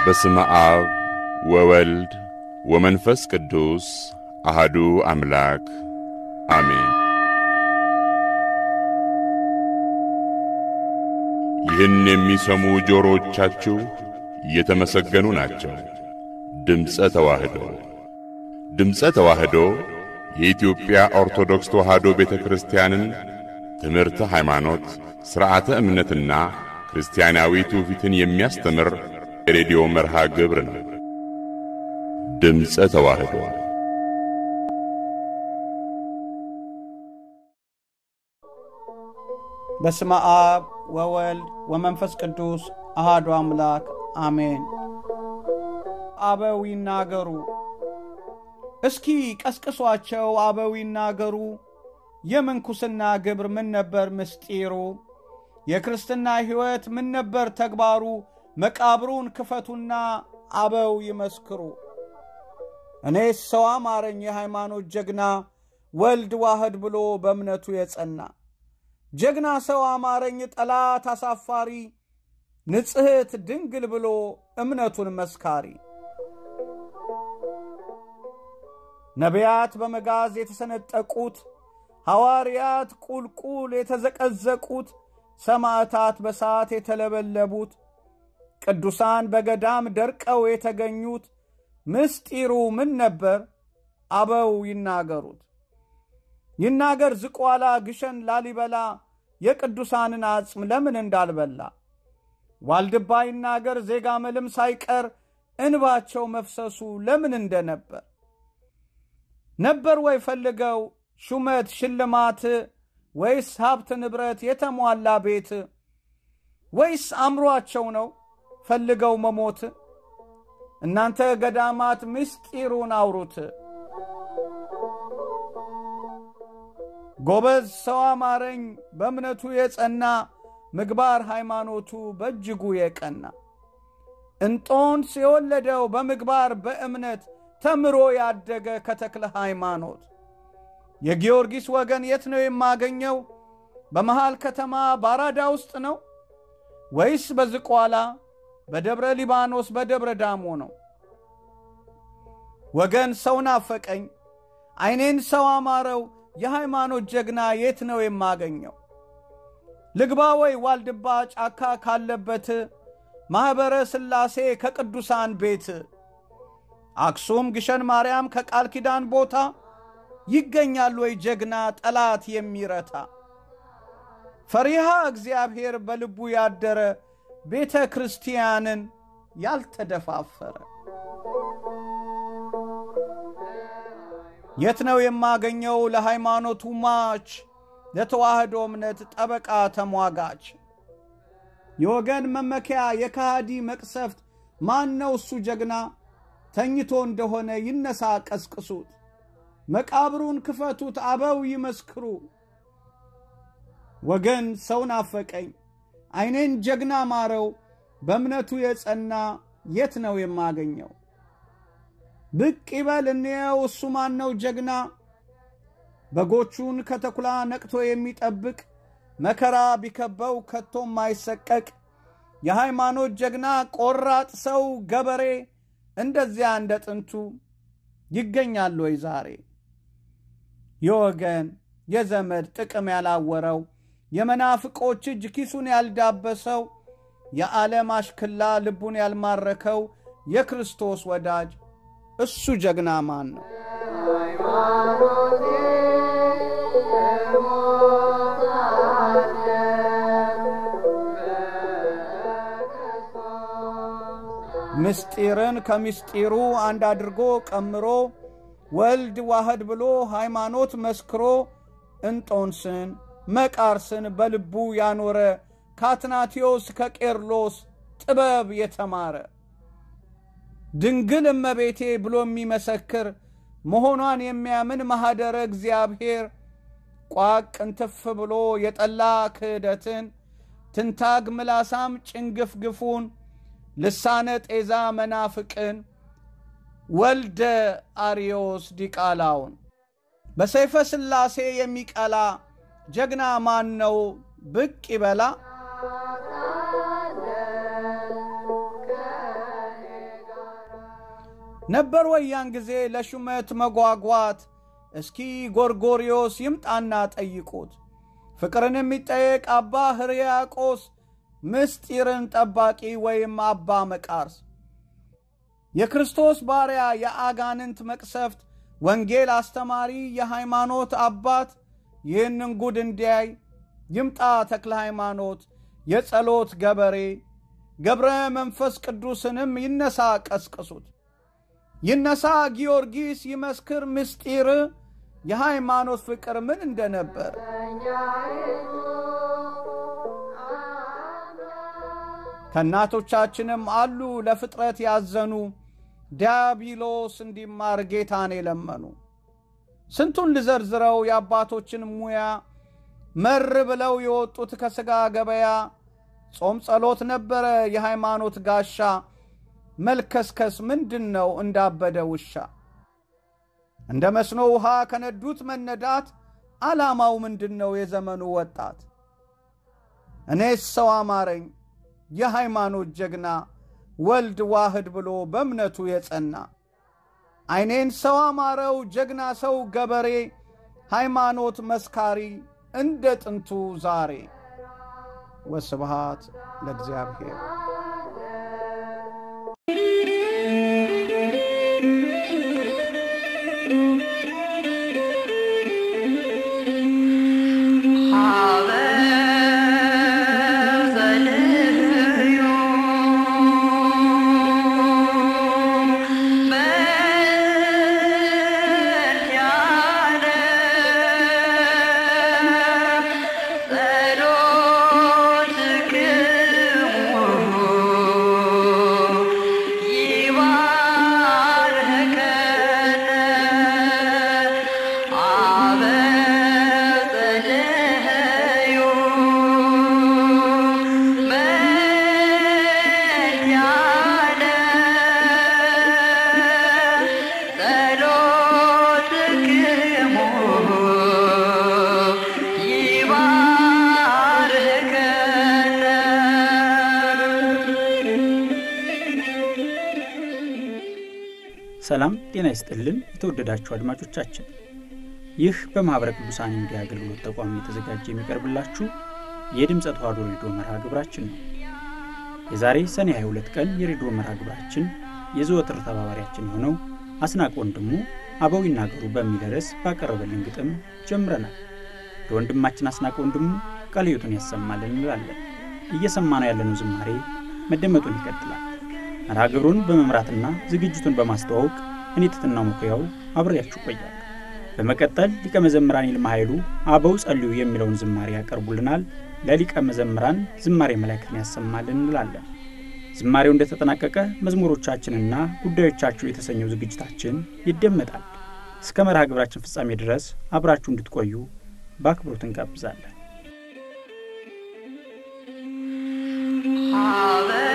በስመ አብ ወወልድ ወመንፈስ ቅዱስ አሐዱ አምላክ አሜን። ይህን የሚሰሙ ጆሮቻችሁ የተመሰገኑ ናቸው። ድምጸ ተዋህዶ ድምጸ ተዋህዶ የኢትዮጵያ ኦርቶዶክስ ተዋህዶ ቤተክርስቲያንን ትምህርተ ሃይማኖት፣ ሥርዓተ እምነትና ክርስቲያናዊ ትውፊትን የሚያስተምር የሬዲዮ መርሃ ግብር ነው። ድምጸ ተዋህዶ በስመ አብ ወወልድ ወመንፈስ ቅዱስ አሐዱ አምላክ አሜን። አበው ይናገሩ፣ እስኪ ቀስቅሷቸው አበው ይናገሩ። የምንኩስና ግብር ምን ነበር ምስጢሩ? የክርስትና ሕይወት ምን ነበር ተግባሩ? መቃብሩን ክፈቱና አበው ይመስክሩ። እኔስ ሰው አማረኝ የሃይማኖት ጀግና፣ ወልድ ዋህድ ብሎ በእምነቱ የጸና። ጀግና ሰው አማረኝ ጠላት አሳፋሪ፣ ንጽሕት ድንግል ብሎ እምነቱን መስካሪ። ነቢያት በመጋዝ የተሰነጠቁት፣ ሐዋርያት ቁልቁል የተዘቀዘቁት፣ ሰማዕታት በሳት የተለበለቡት፣ ቅዱሳን በገዳም ደርቀው የተገኙት፣ ምስጢሩ ምን ነበር? አበው ይናገሩት። ይናገር ዝቋላ ግሸን ላሊበላ፣ የቅዱሳንን አጽም ለምን እንዳልበላ። ዋልድባ ይናገር ዜጋ መልም ሳይቀር፣ እንባቸው መፍሰሱ ለምን እንደነበር። ነበር ወይ ፈልገው ሹመት ሽልማት፣ ወይስ ሀብት ንብረት የተሟላ ቤት? ወይስ አምሯቸው ነው ፈልገው መሞት? እናንተ ገዳማት ምስጢሩን አውሩት። ጎበዝ ሰው አማረኝ በእምነቱ የጸና፣ ምግባር ሃይማኖቱ በእጅጉ የቀና። እንጦንስ የወለደው በምግባር በእምነት፣ ተምሮ ያደገ ከተክለ ሃይማኖት። የጊዮርጊስ ወገን የት ነው የማገኘው? በመሃል ከተማ ባራዳ ውስጥ ነው? ወይስ በዝቋላ በደብረ ሊባኖስ በደብረ ዳሞ ነው? ወገን ሰው ናፈቀኝ ዓይኔን ሰው አማረው፣ የሃይማኖት ጀግና የት ነው የማገኘው? ልግባ ወይ ዋልድባ ጫካ ካለበት፣ ማኅበረ ሥላሴ ከቅዱሳን ቤት። አክሱም ግሸን ማርያም ከቃል ኪዳን ቦታ፣ ይገኛል ወይ ጀግና ጠላት የሚረታ? ፈሪሃ እግዚአብሔር በልቡ ያደረ፣ ቤተ ክርስቲያንን ያልተደፋፈረ። የት ነው የማገኘው ለሃይማኖቱ ማች፣ ለተዋህዶ እምነት ጠበቃ ተሟጋች? የወገን መመኪያ የካሃዲ መቅሰፍት፣ ማን ነው እሱ ጀግና? ተኝቶ እንደሆነ ይነሳ ቀስቅሱት፣ መቃብሩን ክፈቱት አበው ይመስክሩ። ወገን ሰው ናፈቀኝ ዓይኔን ጀግና ማረው፣ በእምነቱ የጸና የት ነው የማገኘው? ብቅ ይበል እንየው እሱ ማን ነው ጀግና? በጎቹን ከተኩላ ነቅቶ የሚጠብቅ፣ መከራ ቢከበው ከቶም ማይሰቀቅ። የሃይማኖት ጀግና ቆራጥ ሰው ገበሬ፣ እንደዚያ እንደ ጥንቱ ይገኛል ወይ ዛሬ? የወገን የዘመድ ጥቅም ያላወረው፣ የመናፍቆች እጅ ኪሱን ያልዳበሰው፣ የዓለም አሽክላ ልቡን ያልማረከው፣ የክርስቶስ ወዳጅ እሱ ጀግና ማን ነው? ምስጢርን ከምስጢሩ አንድ አድርጎ ቀምሮ፣ ወልድ ዋህድ ብሎ ሃይማኖት መስክሮ፣ እንጦንስን መቃርስን በልቡ ያኖረ፣ ከአትናቴዎስ ከቄርሎስ ጥበብ የተማረ። ድንግል እመቤቴ ብሎ የሚመሰክር፣ መሆኗን የሚያምን ማኅደረ እግዚአብሔር። ቋቅ እንትፍ ብሎ የጠላ ክህደትን፣ ትንታግ ምላሳም ጭንግፍግፉን፣ ልሳነ ጤዛ መናፍቅን፣ ወልደ አርዮስ ዲቃላውን። በሰይፈ ሥላሴ የሚቀላ ጀግና ማን ነው ብቅ ይበላ? ነበር ወያን ጊዜ ለሹመት መጓጓት እስኪ ጎርጎሪዮስ ይምጣና ጠይቁት ፍቅርን የሚጠየቅ አባ ሕርያቆስ ምስጢርን ጠባቂ ወይም አባ መቃርስ የክርስቶስ ባሪያ የአጋንንት መቅሰፍት ወንጌል አስተማሪ የሃይማኖት አባት ይህንን ጉድ እንዲያይ ይምጣ ተክለ ሃይማኖት የጸሎት ገበሬ ገብረ መንፈስ ቅዱስንም ይነሳ ቀስቅሱት ይነሳ ጊዮርጊስ ይመስክር ምስጢር የሃይማኖት ፍቅር ምን እንደነበር ከናቶቻችንም አሉ ለፍጥረት ያዘኑ ዲያብሎስ እንዲማር ጌታን የለመኑ ስንቱን ልዘርዝረው የአባቶችን ሙያ መር ብለው የወጡት ከሥጋ ገበያ ጾም ጸሎት ነበረ የሃይማኖት ጋሻ መልከስከስ ምንድነው እንዳበደ ውሻ እንደ መስኖ ውሃ ከነዱት መነዳት ዓላማው ምንድነው የዘመኑ ወጣት እኔስ ሰው አማረኝ የሃይማኖት ጀግና ወልድ ዋህድ ብሎ በእምነቱ የጸና አይኔን ሰው አማረው ጀግና ሰው ገበሬ ሃይማኖት መስካሪ እንደ ጥንቱ ዛሬ ወስብሃት ለእግዚአብሔር ሰላም ጤና ይስጥልን የተወደዳችሁ አድማጮቻችን ይህ በማህበረ ቅዱሳን ሚዲያ አገልግሎት ተቋም የተዘጋጀ የሚቀርብላችሁ የድምጸ ተዋሕዶ ሬዲዮ መርሃ ግብራችን ነው የዛሬ ሰኔ 22 ቀን የሬዲዮ መርሃ ግብራችን የዘወትር ተባባሪያችን ሆነው አስናቅ ወንድሙ አበው ይናገሩ በሚል ርዕስ ባቀረበልን ግጥም ጀምረናል ለወንድማችን አስናቅ ወንድሙ ቃልዮቱን ያሰማልን እንላለን እየሰማነው ያለነው ዝማሬ መደመጡን ይቀጥላል መርሃ ግብሩን በመምራትና ዝግጅቱን በማስተዋወቅ እኔ ተተናው መኩያው አብሬያችሁ ቆያለሁ በመቀጠል ሊቀ መዘምራን ይልማ ኃይሉ አበው ጸልዩ የሚለውን ዝማሬ ያቀርቡልናል ለሊቀ መዘምራን ዝማሬ መላእክትን ያሰማልን እንላለን ዝማሬው እንደተጠናቀቀ መዝሙሮቻችንና ጉዳዮቻችሁ የተሰኘው ዝግጅታችን ይደመጣል እስከ መርሃ ግብራችን ፍጻሜ ድረስ አብራችሁ እንድትቆዩ በአክብሮት እንጋብዛለን Ave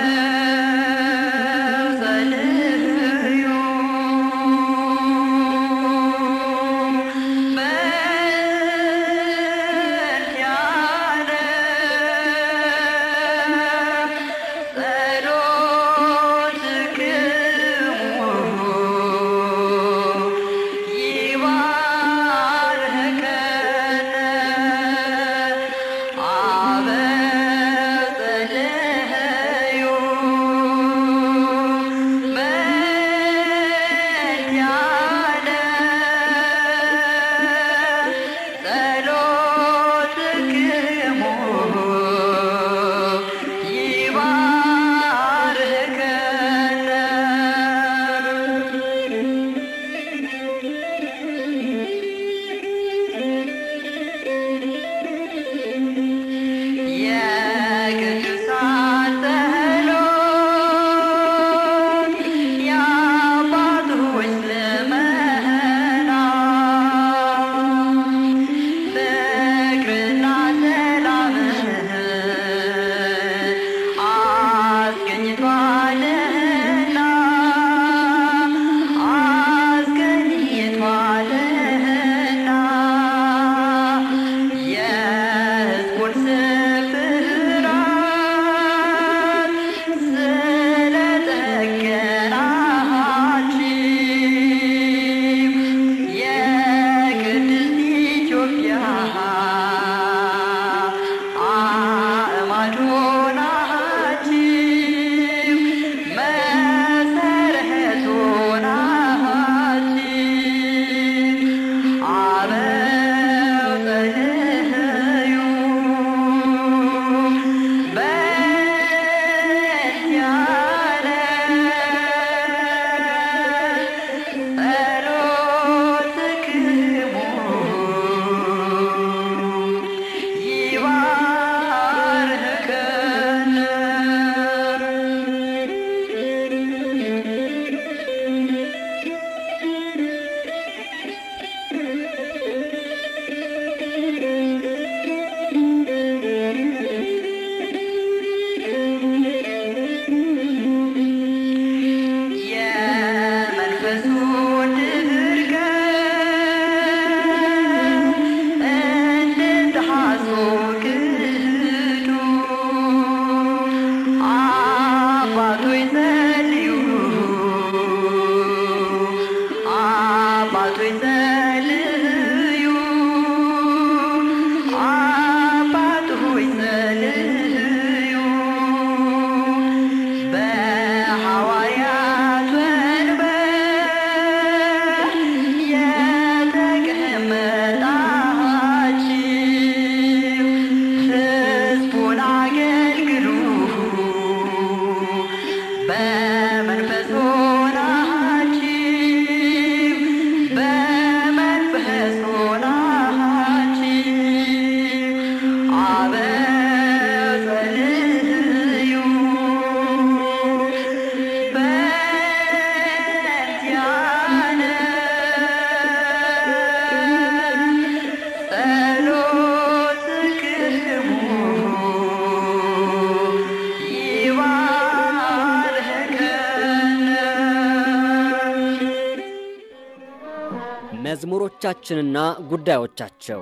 መዝሙሮቻችንና ጉዳዮቻቸው።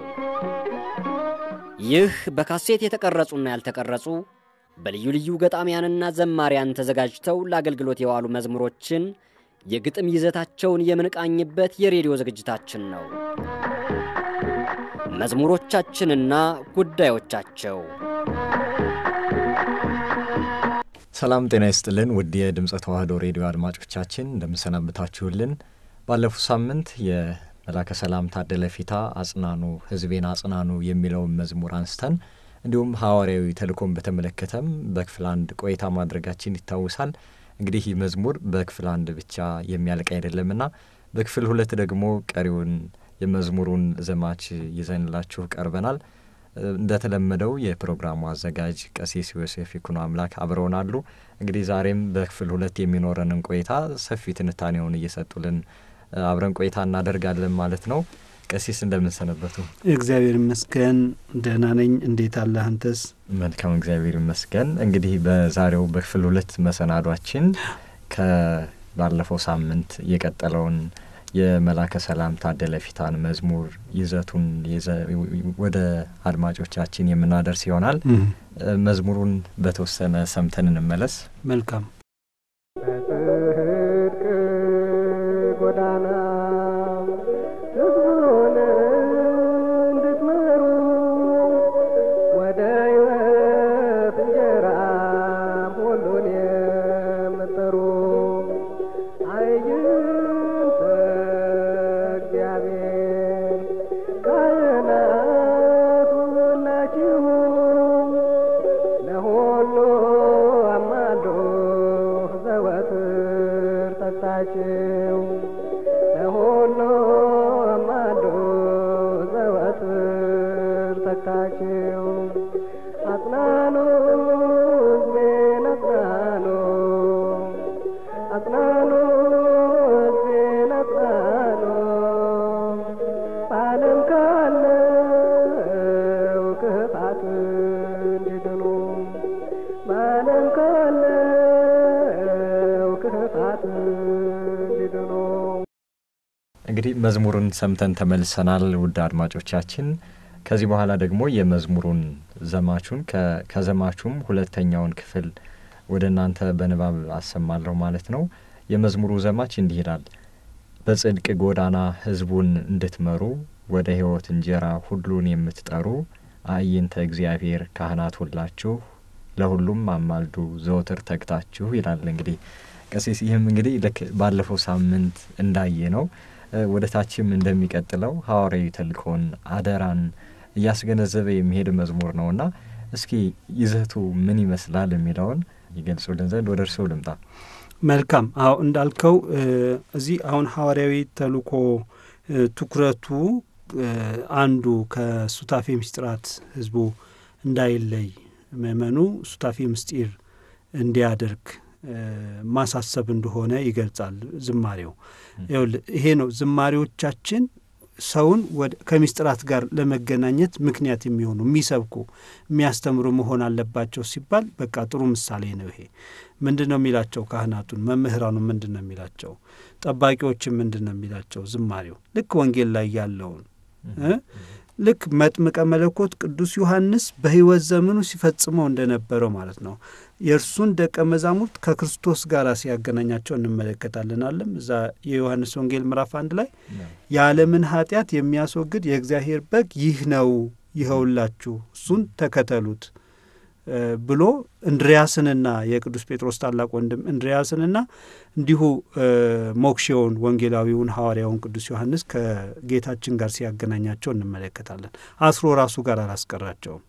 ይህ በካሴት የተቀረጹና ያልተቀረጹ በልዩ ልዩ ገጣሚያንና ዘማሪያን ተዘጋጅተው ለአገልግሎት የዋሉ መዝሙሮችን የግጥም ይዘታቸውን የምንቃኝበት የሬዲዮ ዝግጅታችን ነው። መዝሙሮቻችንና ጉዳዮቻቸው። ሰላም ጤና ይስጥልን ውድ የድምጸ ተዋህዶ ሬዲዮ አድማጮቻችን እንደምሰናብታችሁልን። ባለፈው ሳምንት የመላከ ሰላም ታደለ ፊታ አጽናኑ ህዝቤን አጽናኑ የሚለው መዝሙር አንስተን እንዲሁም ሐዋርያዊ ተልእኮን በተመለከተም በክፍል 1 ቆይታ ማድረጋችን ይታወሳል። እንግዲህ ይህ መዝሙር በክፍል 1 ብቻ የሚያልቅ አይደለምና በክፍል 2 ደግሞ ቀሪውን የመዝሙሩን ዘማች ይዘንላችሁ ቀርበናል። እንደተለመደው የፕሮግራሙ አዘጋጅ ቀሲስ ዮሴፍ ይኩኖ አምላክ አብረውናሉ። እንግዲህ ዛሬም በክፍል 2 የሚኖረንን ቆይታ ሰፊ ትንታኔውን እየሰጡልን አብረን ቆይታ እናደርጋለን ማለት ነው። ቀሲስ እንደምን ሰነበቱ? እግዚአብሔር ይመስገን ደህና ነኝ። እንዴት አለ አንተስ? መልካም እግዚአብሔር ይመስገን። እንግዲህ በዛሬው በክፍል 2 መሰናዷችን ከባለፈው ሳምንት የቀጠለውን የመላከ ሰላም ታደለ ፊታን መዝሙር ይዘቱን ወደ አድማጮቻችን የምናደርስ ይሆናል። መዝሙሩን በተወሰነ ሰምተን እንመለስ። መልካም። ጎዳና ህዝቡን እንድትመሩ ወደ ሕይወት እንጀራ ሁሉን የምትጠሩ አይንተ እግዚአብሔር ካህናቱ ናችሁ ለሁሉ አማልዶ ዘወትር ተግታችሁ ለሁሉ አማልዶ ዘወትር ተግታችሁ አጽናኑ ሕዝቤን አጽናኑ አጽናኑ ሕዝቤን አጽናኑ በዓለም ካለው ክፋት እንዲድኑ በዓለም ካለው ክፋት እንዲድኑ። እንግዲህ መዝሙሩን ሰምተን ተመልሰናል ውድ አድማጮቻችን። ከዚህ በኋላ ደግሞ የመዝሙሩን ዘማቹን ከዘማቹም ሁለተኛውን ክፍል ወደ እናንተ በንባብ አሰማለሁ ማለት ነው። የመዝሙሩ ዘማች እንዲህ ይላል። በጽድቅ ጎዳና ህዝቡን እንድትመሩ ወደ ሕይወት እንጀራ ሁሉን የምትጠሩ አይንተ እግዚአብሔር ካህናት ሁላችሁ ለሁሉም አማልዱ ዘወትር ተግታችሁ ይላል። እንግዲህ ቀሲስ ይህም እንግዲህ ልክ ባለፈው ሳምንት እንዳየ ነው ወደ ታችም እንደሚቀጥለው ሐዋርያዊ ተልእኮን አደራን እያስገነዘበ የሚሄድ መዝሙር ነውና እስኪ ይዘቱ ምን ይመስላል የሚለውን ይገልጹልን ዘንድ ወደ እርሱ ልምጣ። መልካም። አዎ እንዳልከው እዚህ አሁን ሐዋርያዊ ተልእኮ ትኩረቱ አንዱ ከሱታፌ ምስጢራት ህዝቡ እንዳይለይ ምእመኑ ሱታፌ ምስጢር እንዲያደርግ ማሳሰብ እንደሆነ ይገልጻል ዝማሬው። ይሄ ነው ዝማሬዎቻችን ሰውን ከምስጢራት ጋር ለመገናኘት ምክንያት የሚሆኑ የሚሰብኩ የሚያስተምሩ መሆን አለባቸው ሲባል በቃ ጥሩ ምሳሌ ነው። ይሄ ምንድነው የሚላቸው? ካህናቱን መምህራኑ ምንድነው የሚላቸው? ጠባቂዎችን ምንድነው የሚላቸው? ዝማሬው ልክ ወንጌል ላይ ያለውን ልክ መጥምቀ መለኮት ቅዱስ ዮሐንስ በሕይወት ዘመኑ ሲፈጽመው እንደነበረው ማለት ነው። የእርሱን ደቀ መዛሙርት ከክርስቶስ ጋር ሲያገናኛቸው እንመለከታለን። አለም እዛ የዮሐንስ ወንጌል ምዕራፍ 1 ላይ የዓለምን ኃጢአት የሚያስወግድ የእግዚአብሔር በግ ይህ ነው፣ ይኸውላችሁ እሱን ተከተሉት ብሎ እንድሪያስንና የቅዱስ ጴጥሮስ ታላቅ ወንድም እንድሪያስንና እንዲሁ ሞክሼውን ወንጌላዊውን ሐዋርያውን ቅዱስ ዮሐንስ ከጌታችን ጋር ሲያገናኛቸው እንመለከታለን። አስሮ ራሱ ጋር አላስቀራቸውም።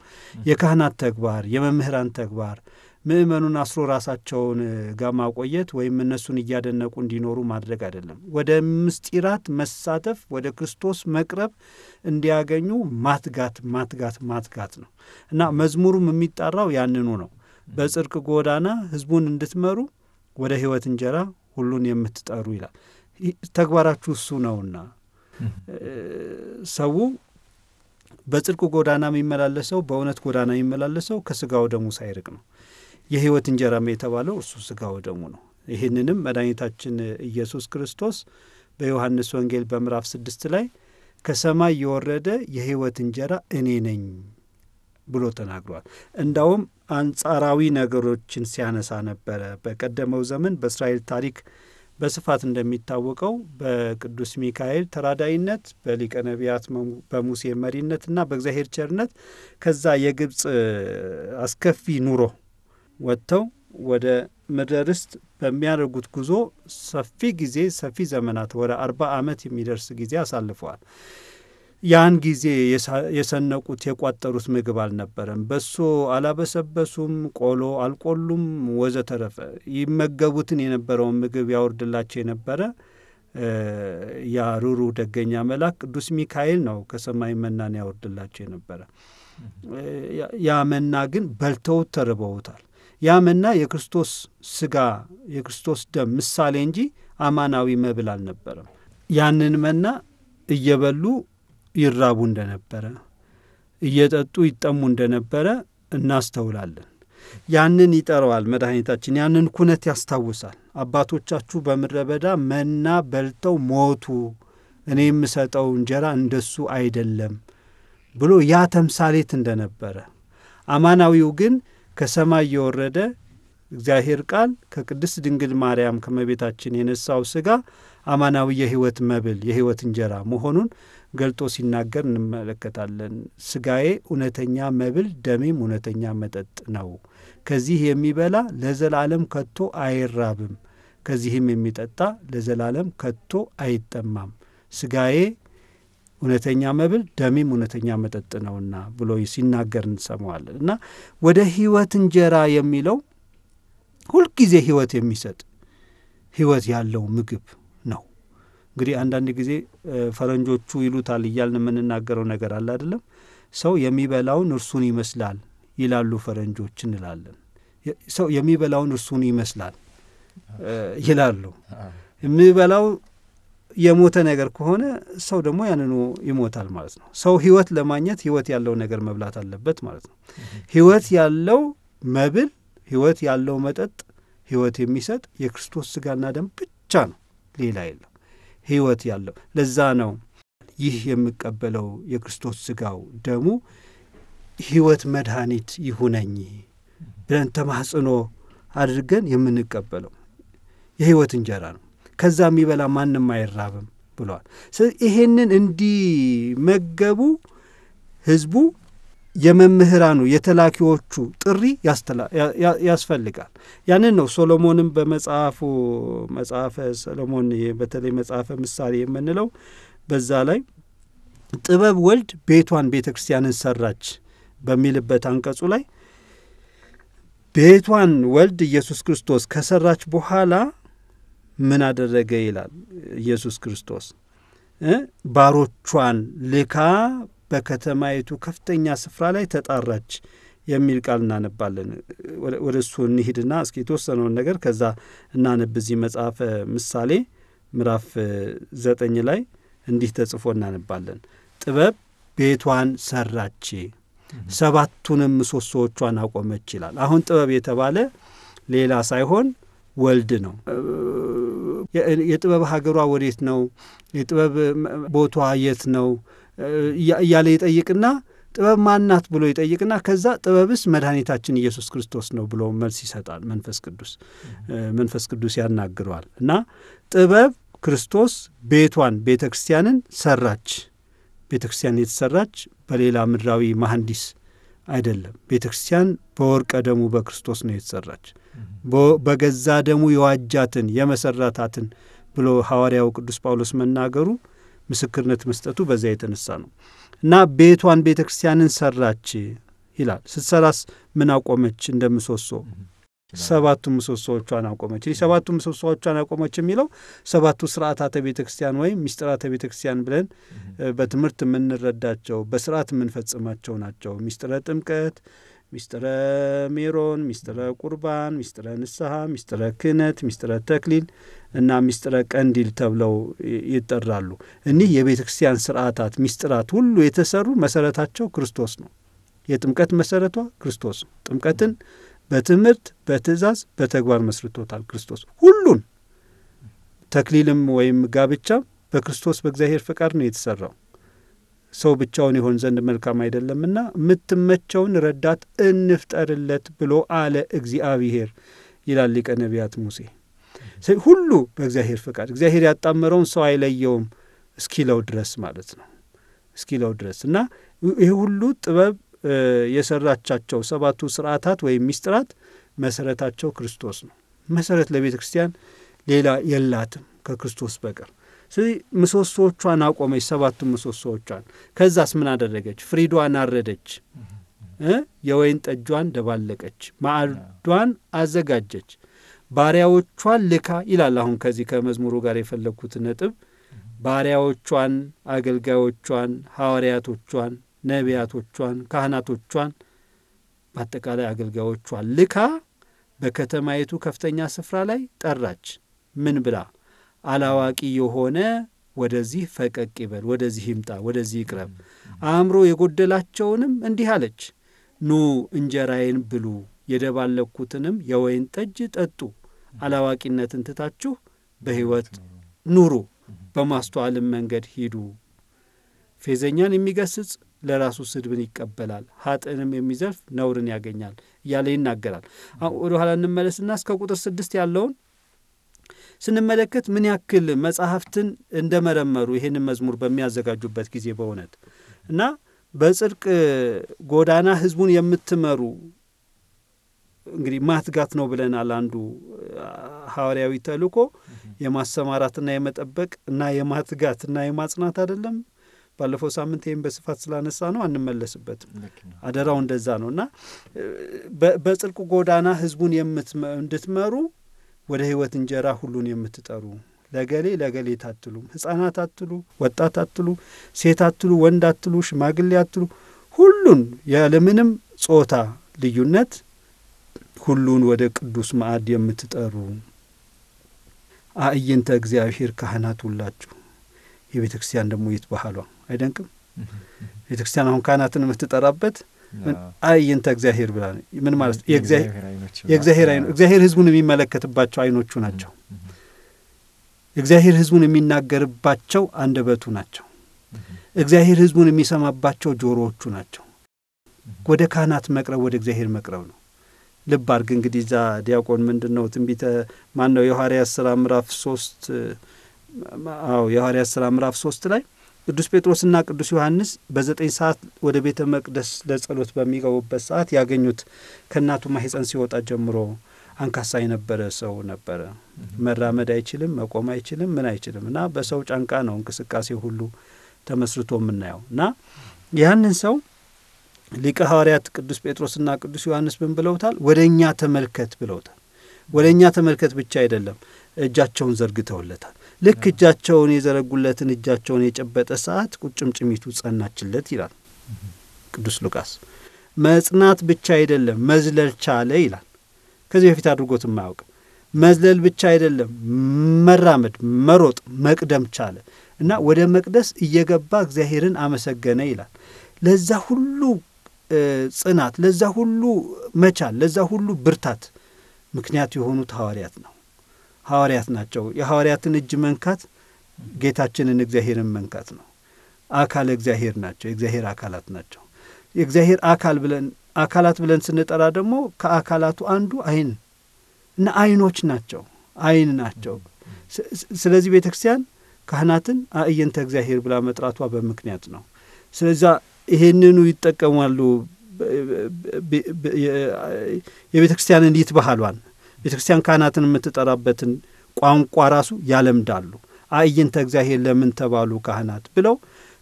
የካህናት ተግባር፣ የመምህራን ተግባር ምእመኑን አስሮ ራሳቸውን ጋር ማቆየት ወይም እነሱን እያደነቁ እንዲኖሩ ማድረግ አይደለም። ወደ ምስጢራት መሳተፍ፣ ወደ ክርስቶስ መቅረብ እንዲያገኙ ማትጋት ነው እና መዝሙሩም የሚጣራው ያንኑ ነው። በጽድቅ ጎዳና ህዝቡን እንድትመሩ ወደ ሕይወት እንጀራ ሁሉን የምትጠሩ ይላል። ተግባራችሁ እሱ ነውና ሰው በጽድቅ ጎዳና የሚመላለሰው በእውነት ጎዳና የሚመላለሰው ከስጋው ደሙ ሳይርቅ ነው። የሕይወት እንጀራም የተባለው እርሱ ስጋው ደሙ ነው። ይህንንም መድኃኒታችን ኢየሱስ ክርስቶስ በዮሐንስ ወንጌል በምዕራፍ 6 ላይ ከሰማይ የወረደ የሕይወት እንጀራ እኔ ነኝ ብሎ ተናግሯል። እንዳውም አንጻራዊ ነገሮችን ሲያነሳ ነበረ። በቀደመው ዘመን በእስራኤል ታሪክ በስፋት እንደሚታወቀው በቅዱስ ሚካኤል ተራዳይነት፣ በሊቀ ነቢያት በሙሴ መሪነትና በእግዚአብሔር ቸርነት ከዛ የግብፅ አስከፊ ኑሮ ወጥተው ወደ ምድረ ርስት በሚያደርጉት ጉዞ ሰፊ ጊዜ ሰፊ ዘመናት ወደ 40 ዓመት የሚደርስ ጊዜ አሳልፈዋል። ያን ጊዜ የሰነቁት የቋጠሩት ምግብ አልነበረም። በሶ አላበሰበሱም፣ ቆሎ አልቆሉም፣ ወዘተረፈ። ይመገቡትን የነበረውን ምግብ ያወርድላቸው የነበረ ያ ሩሩ ደገኛ መልአክ ቅዱስ ሚካኤል ነው ከሰማይ መናን ያወርድላቸው የነበረ። ያ መና ግን በልተው ተርበውታል። ያ መና የክርስቶስ ስጋ የክርስቶስ ደም ምሳሌ እንጂ አማናዊ መብል አልነበረም። ያንን መና እየበሉ ይራቡ እንደነበረ፣ እየጠጡ ይጠሙ እንደነበረ እናስተውላለን። ያንን ይጠራዋል መድኃኒታችን። ያንን ኩነት ያስታውሳል። አባቶቻችሁ በምድረ በዳ መና በልተው ሞቱ፣ እኔ የምሰጠው እንጀራ እንደሱ አይደለም ብሎ ያ ተምሳሌት እንደነበረ፣ አማናዊው ግን ከሰማይ የወረደ እግዚአብሔር ቃል ከቅድስት ድንግል ማርያም ከመቤታችን የነሳው ሥጋ አማናዊ የሕይወት መብል የሕይወት እንጀራ መሆኑን ገልጦ ሲናገር እንመለከታለን። ሥጋዬ እውነተኛ መብል ደሜም እውነተኛ መጠጥ ነው። ከዚህ የሚበላ ለዘላለም ከቶ አይራብም፣ ከዚህም የሚጠጣ ለዘላለም ከቶ አይጠማም። ሥጋዬ እውነተኛ መብል ደሜም እውነተኛ መጠጥ ነውና ብሎ ሲናገር እንሰማዋለን። እና ወደ ሕይወት እንጀራ የሚለው ሁልጊዜ ሕይወት የሚሰጥ ሕይወት ያለው ምግብ ነው። እንግዲህ አንዳንድ ጊዜ ፈረንጆቹ ይሉታል እያልን የምንናገረው ነገር አለ አይደለም። ሰው የሚበላውን እርሱን ይመስላል ይላሉ ፈረንጆች እንላለን። ሰው የሚበላውን እርሱን ይመስላል ይላሉ። የሚበላው የሞተ ነገር ከሆነ ሰው ደግሞ ያንኑ ይሞታል ማለት ነው። ሰው ሕይወት ለማግኘት ሕይወት ያለው ነገር መብላት አለበት ማለት ነው። ሕይወት ያለው መብል ሕይወት ያለው መጠጥ ሕይወት የሚሰጥ የክርስቶስ ሥጋና ደም ብቻ ነው፣ ሌላ የለም። ሕይወት ያለው ለዛ ነው ይህ የምቀበለው የክርስቶስ ሥጋው ደሙ ሕይወት መድኃኒት ይሁነኝ ብለን ተማጽኖ አድርገን የምንቀበለው የሕይወት እንጀራ ነው። ከዛ የሚበላ ማንም አይራብም ብለዋል። ስለዚህ ይሄንን እንዲመገቡ ሕዝቡ የመምህራኑ የተላኪዎቹ ጥሪ ያስፈልጋል። ያንን ነው ሶሎሞንም በመጽሐፉ መጽሐፈ ሰሎሞን በተለይ መጽሐፈ ምሳሌ የምንለው በዛ ላይ ጥበብ ወልድ ቤቷን ቤተ ክርስቲያንን ሰራች በሚልበት አንቀጹ ላይ ቤቷን ወልድ ኢየሱስ ክርስቶስ ከሰራች በኋላ ምን አደረገ ይላል። ኢየሱስ ክርስቶስ ባሮቿን ልካ በከተማይቱ ከፍተኛ ስፍራ ላይ ተጣራች የሚል ቃል እናነባለን። ወደ እሱ እንሂድና እስኪ የተወሰነውን ነገር ከዛ እናነብ። እዚህ መጽሐፈ ምሳሌ ምዕራፍ 9 ላይ እንዲህ ተጽፎ እናነባለን። ጥበብ ቤቷን ሰራች፣ ሰባቱንም ምሰሶዎቿን አቆመች ይላል። አሁን ጥበብ የተባለ ሌላ ሳይሆን ወልድ ነው። የጥበብ ሀገሯ ወዴት ነው? የጥበብ ቦቷ የት ነው እያለ ይጠይቅና ጥበብ ማናት ብሎ ይጠይቅና ከዛ ጥበብስ መድኃኒታችን ኢየሱስ ክርስቶስ ነው ብሎ መልስ ይሰጣል። መንፈስ ቅዱስ ያናግረዋል። እና ጥበብ ክርስቶስ ቤቷን ቤተ ክርስቲያንን ሰራች። ቤተ ክርስቲያን የተሰራች በሌላ ምድራዊ መሐንዲስ አይደለም። ቤተ ክርስቲያን በወርቀ ደሙ በክርስቶስ ነው የተሰራች። በገዛ ደሙ የዋጃትን የመሰረታትን ብሎ ሐዋርያው ቅዱስ ጳውሎስ መናገሩ ምስክርነት መስጠቱ በዛ የተነሳ ነው። እና ቤቷን ቤተ ክርስቲያንን ሰራች ይላል። ስትሰራስ ምን አቆመች? እንደምሰሶ ሰባቱ ምሰሶዎቿን አቆመች። ሰባቱ ምሰሶዎቿን አቆመች የሚለው ሰባቱ ስርዓታተ ቤተ ክርስቲያን ወይም ሚስጥራተ ቤተ ክርስቲያን ብለን በትምህርት የምንረዳቸው በስርዓት የምንፈጽማቸው ናቸው። ሚስጥረ ጥምቀት፣ ሚስጥረ ሜሮን፣ ሚስጥረ ቁርባን፣ ሚስጥረ ንስሐ፣ ሚስጥረ ክህነት፣ ሚስጥረ ተክሊል እና ሚስጥረ ቀንዲል ተብለው ይጠራሉ። እኒህ የቤተ ክርስቲያን ስርዓታት ሚስጥራት ሁሉ የተሰሩ መሰረታቸው ክርስቶስ ነው። የጥምቀት መሰረቷ ክርስቶስ ነው። ጥምቀትን በትምህርት በትእዛዝ በተግባር መስርቶታል ክርስቶስ። ሁሉን ተክሊልም ወይም ጋብቻ በክርስቶስ በእግዚአብሔር ፈቃድ ነው የተሰራው። ሰው ብቻውን ይሆን ዘንድ መልካም አይደለምና የምትመቸውን ረዳት እንፍጠርለት ብሎ አለ እግዚአብሔር ይላል ሊቀ ነቢያት ሙሴ። ሁሉ በእግዚአብሔር ፈቃድ እግዚአብሔር ያጣመረውን ሰው አይለየውም እስኪለው ድረስ ማለት ነው። እስኪለው ድረስ እና ይህ ሁሉ ጥበብ የሰራቻቸው 7ቱ ስርዓታት ወይም ሚስጥራት መሰረታቸው ክርስቶስ ነው። መሰረት ለቤተ ክርስቲያን ሌላ የላትም ከክርስቶስ በቀር። ስለዚህ ምሰሶቿን አቆመች፣ 7ቱ ምሰሶቿን። ከዛስ ምን አደረገች? ፍሪዷን አረደች፣ የወይን ጠጇን ደባለቀች፣ ማዕዷን አዘጋጀች፣ ባሪያዎቿን ልካ ይላል። አሁን ከዚህ ከመዝሙሩ ጋር የፈለግኩት ነጥብ ባሪያዎቿን፣ አገልጋዮቿን፣ ሐዋርያቶቿን፣ ነቢያቶቿን፣ ካህናቶቿን በአጠቃላይ አገልጋዮቿን ልካ በከተማይቱ ከፍተኛ ስፍራ ላይ ጠራች። ምን ብላ? አላዋቂ የሆነ ወደዚህ ፈቀቅ ይበል፣ ወደዚህ ይምጣ፣ ወደዚህ ይቅረብ። አእምሮ የጎደላቸውንም እንዲህ አለች፣ ኑ እንጀራዬን ብሉ፣ የደባለኩትንም የወይን ጠጅ ጠጡ። አላዋቂነትን ትታችሁ በሕይወት ኑሩ፣ በማስተዋልም መንገድ ሂዱ። ፌዘኛን የሚገስጽ ለራሱ ስድብን ይቀበላል፣ ኃጥእንም የሚዘልፍ ነውርን ያገኛል እያለ ይናገራል። ወደ ኋላ እንመለስና እስከ ቁጥር 6 ያለውን ስንመለከት ምን ያክል መጻሕፍትን እንደመረመሩ ይህንን መዝሙር በሚያዘጋጁበት ጊዜ በእውነት እና በጽድቅ ጎዳና ሕዝቡን የምትመሩ እንግዲህ ማትጋት ነው ብለናል። አንዱ ሐዋርያዊ ተልእኮ የማሰማራትና የመጠበቅ እና የማትጋትና የማጽናት አይደለም። ባለፈው ሳምንት ይህም በስፋት ስላነሳ ነው አንመለስበትም። አደራው እንደዛ ነው እና በጽድቅ ጎዳና ሕዝቡን እንድትመሩ ወደ ሕይወት እንጀራ ሁሉን የምትጠሩ ለገሌ ታትሉ፣ ሕፃናት አትሉ፣ ወጣት አትሉ፣ ሴት አትሉ፣ ወንድ አትሉ፣ ሽማግሌ አትሉ፣ ሁሉን ያለምንም ጾታ ልዩነት ሁሉን ወደ ቅዱስ ማዕድ የምትጠሩ አእይንተ እግዚአብሔር ካህናት ሁላችሁ። የቤተ ክርስቲያን ደግሞ ይትባሃሏ አይደንቅም? ቤተ ክርስቲያን አሁን ካህናትን የምትጠራበት አእይንተ እግዚአብሔር ብላ ምን ማለት? የእግዚአብሔር አይኖች፣ እግዚአብሔር ሕዝቡን የሚመለከትባቸው አይኖቹ ናቸው። እግዚአብሔር ሕዝቡን የሚናገርባቸው አንደበቱ ናቸው። እግዚአብሔር ሕዝቡን የሚሰማባቸው ጆሮዎቹ ናቸው። ወደ ካህናት መቅረብ ወደ እግዚአብሔር መቅረብ ነው። ልብ አድርግ እንግዲህ እዛ ዲያቆን ምንድን ነው ትንቢተ ማን ነው የሐዋርያት ሥራ ምዕራፍ 3 የሐዋርያት ሥራ ምዕራፍ 3 ላይ ቅዱስ ጴጥሮስና ቅዱስ ዮሐንስ በ9 ሰዓት ወደ ቤተ መቅደስ ለጸሎት በሚገቡበት ሰዓት ያገኙት ከእናቱ ማኅፀን ሲወጣ ጀምሮ አንካሳ የነበረ ሰው ነበረ። መራመድ አይችልም፣ መቆም አይችልም፣ ምን አይችልም እና በሰው ጫንቃ ነው እንቅስቃሴ ሁሉ ተመስርቶ የምናየው እና ያንን ሰው ሊቀ ሐዋርያት ቅዱስ ጴጥሮስና ቅዱስ ዮሐንስ ምን ብለውታል? ወደ እኛ ተመልከት ብለውታል። ወደ እኛ ተመልከት ብቻ አይደለም፣ እጃቸውን ዘርግተውለታል። ልክ እጃቸውን የዘረጉለትን እጃቸውን የጨበጠ ሰዓት ቁጭምጭሚቱ ጸናችለት ይላል ቅዱስ ሉቃስ። መጽናት ብቻ አይደለም መዝለል ቻለ ይላል። ከዚህ በፊት አድርጎት የማያውቅ መዝለል ብቻ አይደለም መራመድ፣ መሮጥ፣ መቅደም ቻለ እና ወደ መቅደስ እየገባ እግዚአብሔርን አመሰገነ ይላል። ለዛ ሁሉ ጽናት፣ ለዛ ሁሉ መቻል፣ ለዛ ሁሉ ብርታት ምክንያት የሆኑት ሐዋርያት ናቸው። የሐዋርያትን እጅ መንካት ጌታችንን እግዚአብሔርን መንካት ነው። አካል እግዚአብሔር ናቸው። የእግዚአብሔር አካላት ናቸው። የእግዚአብሔር አካላት ብለን ስንጠራ ደግሞ ከአካላቱ አንዱ አይን እና አይኖች ናቸው፣ አይን ናቸው። ስለዚህ ቤተ ክርስቲያን ካህናትን አእይንተ እግዚአብሔር ብላ መጥራቷ በምክንያት ነው። ስለዚህ ይሄንኑ ይጠቀማሉ። የቤተ ክርስቲያንን ይትባሃሏን ቤተ ክርስቲያን ካህናትን የምትጠራበትን ቋንቋ ራሱ ያለምዳሉ። አእይንተ እግዚአብሔር ለምን ተባሉ ካህናት ብለው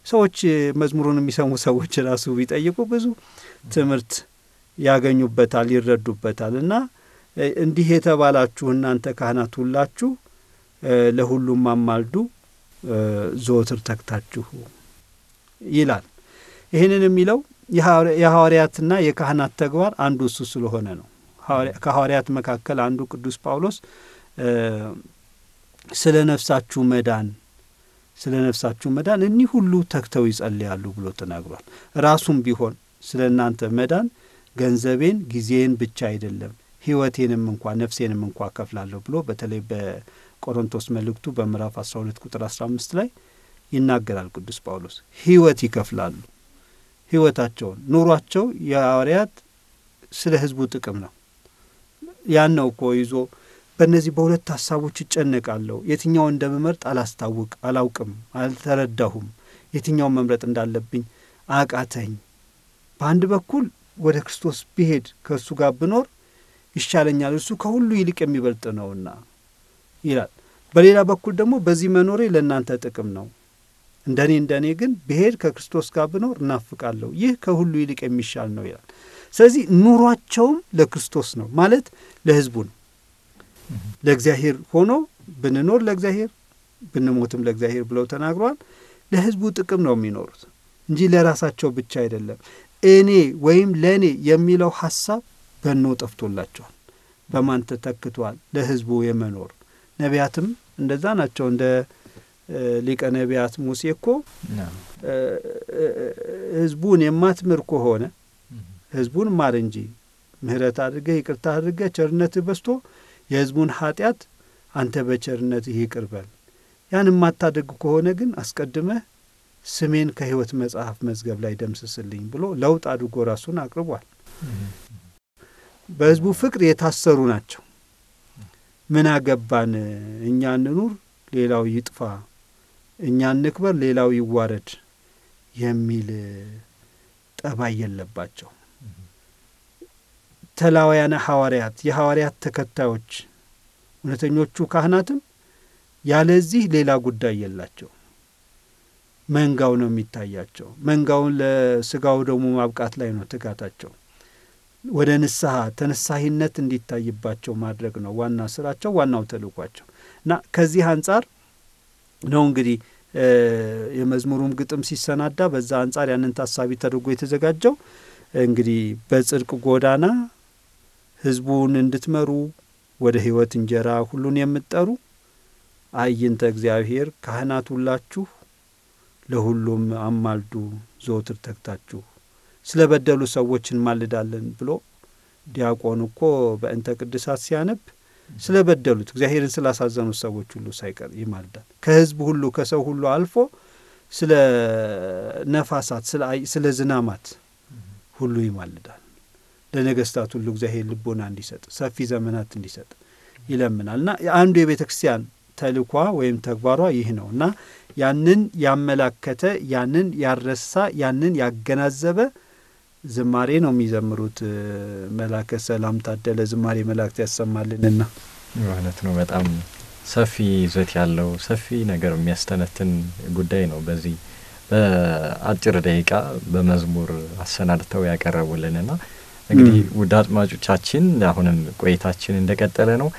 ሰዎች መዝሙሩን የሚሰሙ ሰዎች ራሱ ቢጠይቁ ብዙ ትምህርት ያገኙበታል፣ ይረዱበታል። እና እንዲህ የተባላችሁ እናንተ ካህናት ሁላችሁ ለሁሉም አማልዱ ዘወትር ተግታችሁ ይላል። ይህንን የሚለው የሐዋርያትና የካህናት ተግባር አንዱ እሱ ስለሆነ ነው። ከሐዋርያት መካከል አንዱ ቅዱስ ጳውሎስ ስለ ነፍሳችሁ መዳን እኒህ ሁሉ ተግተው ይጸልያሉ ብሎ ተናግሯል። ራሱም ቢሆን ስለ እናንተ መዳን ገንዘቤን፣ ጊዜን ብቻ አይደለም ሕይወቴንም እንኳ ነፍሴንም እንኳ ከፍላለሁ ብሎ በተለይ ቆሮንቶስ መልእክቱ በምዕራፍ 12 ቁጥር 15 ላይ ይናገራል ቅዱስ ጳውሎስ። ሕይወት ይከፍላሉ። ሕይወታቸውን ኑሯቸው የሐዋርያት ስለ ሕዝቡ ጥቅም ነው። ያን ነው እኮ ይዞ በእነዚህ በሁለት ሀሳቦች ይጨነቃለሁ፣ የትኛውን እንደምመርጥ አላውቅም፣ አልተረዳሁም፣ የትኛውን መምረጥ እንዳለብኝ አቃተኝ። በአንድ በኩል ወደ ክርስቶስ ብሄድ ከእሱ ጋር ብኖር ይሻለኛል፣ እሱ ከሁሉ ይልቅ የሚበልጥ ነውና ይላል። በሌላ በኩል ደግሞ በዚህ መኖሬ ለእናንተ ጥቅም ነው፣ እንደኔ ግን ብሄድ ከክርስቶስ ጋር ብኖር እናፍቃለሁ፣ ይህ ከሁሉ ይልቅ የሚሻል ነው ይላል። ስለዚህ ኑሯቸውም ለክርስቶስ ነው ማለት ለሕዝቡ ነው። ለእግዚአብሔር ሆኖ ብንኖር ለእግዚአብሔር ብንሞትም ለእግዚአብሔር ብለው ተናግረዋል። ለሕዝቡ ጥቅም ነው የሚኖሩት እንጂ ለራሳቸው ብቻ አይደለም። እኔ ወይም ለእኔ የሚለው ሐሳብ በኖ ጠፍቶላቸዋል። በማን ተተክቷል? ለሕዝቡ የመኖር ነቢያትም እንደዛ ናቸው። እንደ ሊቀ ነቢያት ሙሴ እኮ ሕዝቡን የማትምር ከሆነ ሕዝቡን ማር እንጂ ምሕረት አድርገህ ይቅርታ አድርገህ ቸርነትህ በስቶ የሕዝቡን ኃጢአት አንተ በቸርነትህ ይቅር በል። ያን የማታደርግ ከሆነ ግን አስቀድመህ ስሜን ከሕይወት መጽሐፍ መዝገብ ላይ ደምስስልኝ ብሎ ለውጥ አድርጎ ራሱን አቅርቧል። በሕዝቡ ፍቅር የታሰሩ ናቸው። ምን አገባን፣ እኛ እንኑር ሌላው ይጥፋ፣ እኛ እንክበር ሌላው ይዋረድ የሚል ጠባይ የለባቸው። ተላውያነ ሐዋርያት፣ የሐዋርያት ተከታዮች፣ እውነተኞቹ ካህናትም ያለዚህ ሌላ ጉዳይ የላቸው። መንጋው ነው የሚታያቸው። መንጋውን ለስጋው ደግሞ ማብቃት ላይ ነው ትጋታቸው። ወደ ንስሐ ተነሳሂነት እንዲታይባቸው ማድረግ ነው ዋና ስራቸው፣ ዋናው ተልኳቸው እና ከዚህ አንጻር ነው እንግዲህ የመዝሙሩም ግጥም ሲሰናዳ በዛ አንጻር ያንን ታሳቢ ተደርጎ የተዘጋጀው። እንግዲህ በጽድቅ ጎዳና ሕዝቡን እንድትመሩ ወደ ሕይወት እንጀራ ሁሉን የምትጠሩ አይንተ እግዚአብሔር ካህናት ሁላችሁ ለሁሉም አማልዱ ዘወትር ተግታችሁ። ስለ በደሉ ሰዎች እንማልዳለን ብሎ ዲያቆኑ እኮ በእንተ ቅድሳት ሲያነብ ስለ በደሉት እግዚአብሔርን ስላሳዘኑት ሰዎች ሁሉ ሳይቀር ይማልዳል። ከሕዝብ ሁሉ ከሰው ሁሉ አልፎ ስለ ነፋሳት፣ ስለ ዝናማት ሁሉ ይማልዳል። ለነገስታት ሁሉ እግዚአብሔር ልቦና እንዲሰጥ ሰፊ ዘመናት እንዲሰጥ ይለምናል። እና አንዱ የቤተ ክርስቲያን ተልኳ ወይም ተግባሯ ይህ ነው እና ያንን ያመላከተ፣ ያንን ያረሳ፣ ያንን ያገናዘበ ዝማሬ ነው የሚዘምሩት። መላከ ሰላም ታደለ ዝማሬ መላእክት ያሰማልንና ማለት ነው። በጣም ሰፊ ይዘት ያለው ሰፊ ነገር የሚያስተነትን ጉዳይ ነው። በዚህ በአጭር ደቂቃ በመዝሙር አሰናድተው ያቀረቡልንና እንግዲህ ውድ አድማጮቻችን አሁንም ቆይታችን እንደቀጠለ ነው።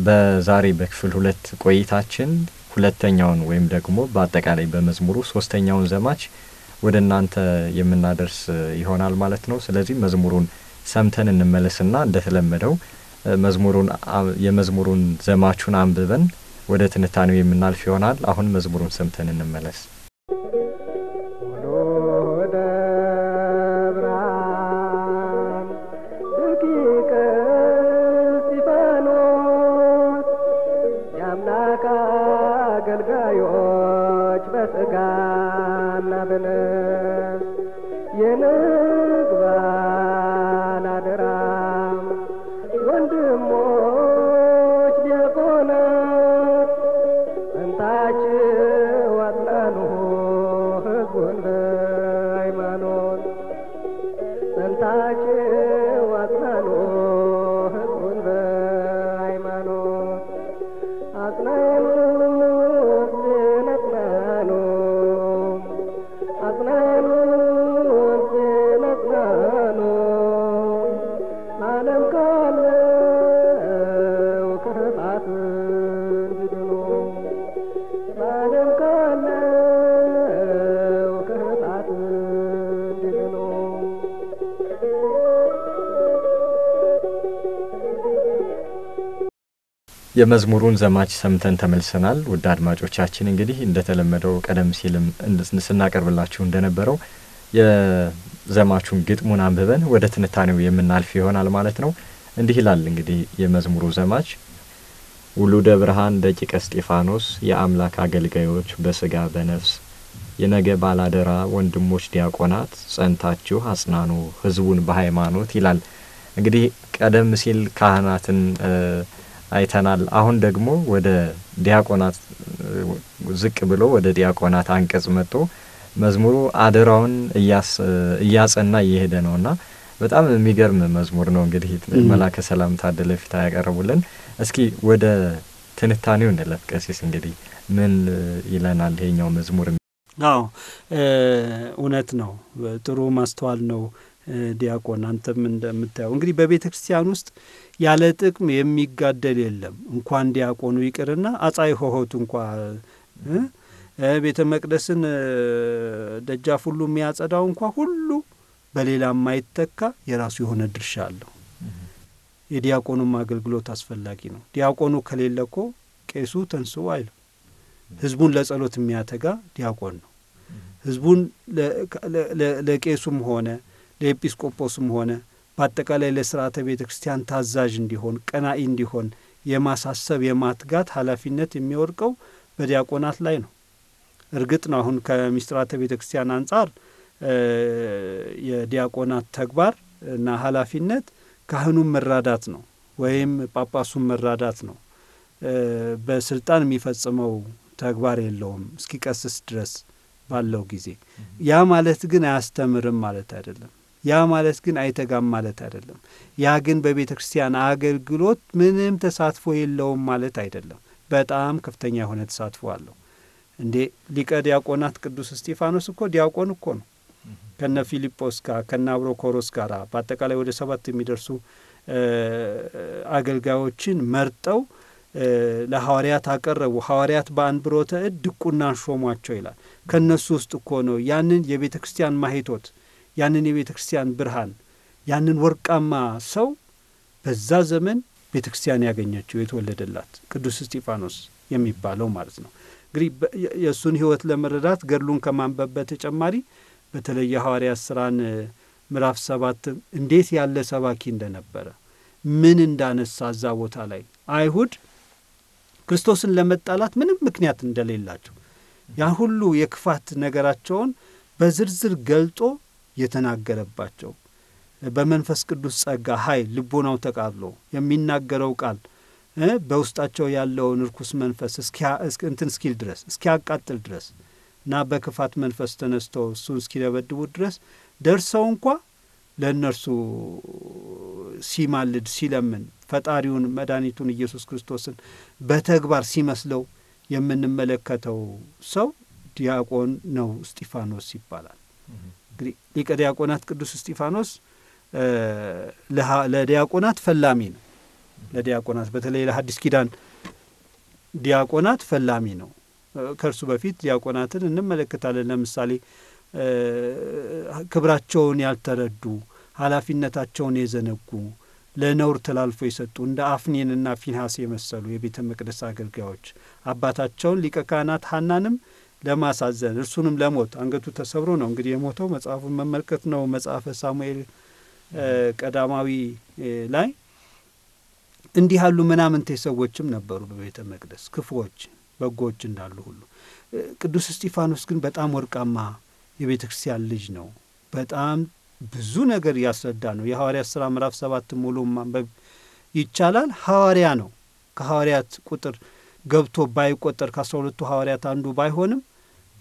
በዛሬ በክፍል 2 ቆይታችን ሁለተኛውን ወይም ደግሞ በአጠቃላይ በመዝሙሩ ሶስተኛውን ዘማች ወደ እናንተ የምናደርስ ይሆናል ማለት ነው። ስለዚህ መዝሙሩን ሰምተን እንመለስና እንደተለመደው የመዝሙሩን ዘማቹን አንብበን ወደ ትንታኔው የምናልፍ ይሆናል። አሁን መዝሙሩን ሰምተን እንመለስ። አገልጋዮች በስጋና በነፍስ የንግባን አደራ ወንድሞች ዲያቆናት እንታችሁ አጽናኑ ሕዝቡን በሃይማኖት እንታችሁ አጽናኑ ሕዝቡን በሃይማኖት አጽናኑ የመዝሙሩን ዘማች ሰምተን ተመልሰናል። ውድ አድማጮቻችን እንግዲህ እንደተለመደው ቀደም ሲልም ስናቀርብላችሁ እንደነበረው የዘማቹን ግጥሙን አንብበን ወደ ትንታኔው የምናልፍ ይሆናል ማለት ነው። እንዲህ ይላል እንግዲህ የመዝሙሩ ዘማች ውሉደ ብርሃን ደቂቀ እስጢፋኖስ የአምላክ አገልጋዮች በስጋ በነፍስ የነገ ባላደራ ወንድሞች ዲያቆናት ጸንታችሁ አጽናኑ ህዝቡን በሃይማኖት ይላል። እንግዲህ ቀደም ሲል ካህናትን አይተናል። አሁን ደግሞ ወደ ዲያቆናት ዝቅ ብሎ ወደ ዲያቆናት አንቀጽ መጥቶ መዝሙሩ አደራውን እያጸና እየሄደ ነውና በጣም የሚገርም መዝሙር ነው። እንግዲህ መላከ ሰላም ታደለ ፊታ ያቀርቡልን። እስኪ ወደ ትንታኔው እንለፍ። ቀሲስ እንግዲህ ምን ይለናል ይሄኛው መዝሙር? አዎ እውነት ነው። ጥሩ ማስተዋል ነው። ዲያቆን አንተም እንደምታየው እንግዲህ በቤተ ክርስቲያን ውስጥ ያለ ጥቅም የሚጋደል የለም። እንኳን ዲያቆኑ ይቅርና አጻይ ሆሆቱ እንኳን ቤተ መቅደስን ደጃፍ ሁሉ የሚያጸዳው እንኳን ሁሉ በሌላ የማይተካ የራሱ የሆነ ድርሻ አለው። የዲያቆኑም አገልግሎት አስፈላጊ ነው። ዲያቆኑ ከሌለ እኮ ቄሱ ተንስኡ አይልም። ህዝቡን ለጸሎት የሚያተጋ ዲያቆን ነው። ህዝቡን ለቄሱም ሆነ ለኤጲስቆጶስም ሆነ በአጠቃላይ ለስርዓተ ቤተ ክርስቲያን ታዛዥ እንዲሆን ቀናኢ እንዲሆን የማሳሰብ የማትጋት ኃላፊነት የሚወርቀው በዲያቆናት ላይ ነው። እርግጥ ነው አሁን ከምስጢራተ ቤተ ክርስቲያን አንጻር የዲያቆናት ተግባር እና ኃላፊነት ካህኑን መራዳት ነው ወይም ጳጳሱን መራዳት ነው። በስልጣን የሚፈጽመው ተግባር የለውም እስኪቀስስ ድረስ ባለው ጊዜ። ያ ማለት ግን አያስተምርም ማለት አይደለም። ያ ማለት ግን አይተጋም ማለት አይደለም። ያ ግን በቤተ ክርስቲያን አገልግሎት ምንም ተሳትፎ የለውም ማለት አይደለም። በጣም ከፍተኛ የሆነ ተሳትፎ አለው። እንዴ ሊቀ ዲያቆናት ቅዱስ እስጢፋኖስ እኮ ዲያቆን እኮ ነው። ከነ ፊልጶስ ጋር ከነ አብሮኮሮስ ጋር በአጠቃላይ ወደ 7 የሚደርሱ አገልጋዮችን መርጠው ለሐዋርያት አቀረቡ። ሐዋርያት በአንብሮተ እድ ድቁናን ሾሟቸው ይላል። ከነሱ ውስጥ እኮ ነው ያንን የቤተ ክርስቲያን ማህቶት ያንን የቤተ ክርስቲያን ብርሃን ያንን ወርቃማ ሰው በዛ ዘመን ቤተ ክርስቲያን ያገኘችው የተወለደላት ቅዱስ እስጢፋኖስ የሚባለው ማለት ነው። እንግዲህ የእሱን ሕይወት ለመረዳት ገድሉን ከማንበብ በተጨማሪ በተለይ የሐዋርያት ሥራን ምዕራፍ 7 እንዴት ያለ ሰባኪ እንደነበረ ምን እንዳነሳ እዛ ቦታ ላይ አይሁድ ክርስቶስን ለመጣላት ምንም ምክንያት እንደሌላቸው ያ ሁሉ የክፋት ነገራቸውን በዝርዝር ገልጦ የተናገረባቸው በመንፈስ ቅዱስ ጸጋ ኃይል ልቦናው ተቃብሎ የሚናገረው ቃል በውስጣቸው ያለውን ርኩስ መንፈስ እስኪል ድረስ እስኪያቃጥል ድረስ እና በክፋት መንፈስ ተነስተው እሱን እስኪደበድቡ ድረስ ደርሰው እንኳ ለእነርሱ ሲማልድ ሲለምን ፈጣሪውን መድኃኒቱን ኢየሱስ ክርስቶስን በተግባር ሲመስለው የምንመለከተው ሰው ዲያቆን ነው እስጢፋኖስ ይባላል። እንግዲህ ሊቀ ዲያቆናት ቅዱስ እስጢፋኖስ ለዲያቆናት ፈላሚ ነው። ለዲያቆናት በተለይ ለሐዲስ ኪዳን ዲያቆናት ፈላሚ ነው። ከእርሱ በፊት ዲያቆናትን እንመለከታለን። ለምሳሌ ክብራቸውን ያልተረዱ ኃላፊነታቸውን የዘነጉ ለነውር ተላልፎ የሰጡ እንደ አፍኒንና ፊንሐስ የመሰሉ የቤተ መቅደስ አገልጋዮች አባታቸውን ሊቀ ካህናት ሐናንም ለማሳዘን እርሱንም ለሞት አንገቱ ተሰብሮ ነው እንግዲህ የሞተው። መጽሐፉን መመልከት ነው። መጽሐፈ ሳሙኤል ቀዳማዊ ላይ እንዲህ ያሉ ምናምንቴ ሰዎችም ነበሩ በቤተ መቅደስ ክፉዎች በጎች እንዳሉ ሁሉ። ቅዱስ እስጢፋኖስ ግን በጣም ወርቃማ የቤተ ክርስቲያን ልጅ ነው። በጣም ብዙ ነገር ያስረዳ ነው። የሐዋርያት ሥራ ምዕራፍ 7 ሙሉ ማንበብ ይቻላል። ሐዋርያ ነው። ከሐዋርያት ቁጥር ገብቶ ባይቆጠር ከ12ቱ ሐዋርያት አንዱ ባይሆንም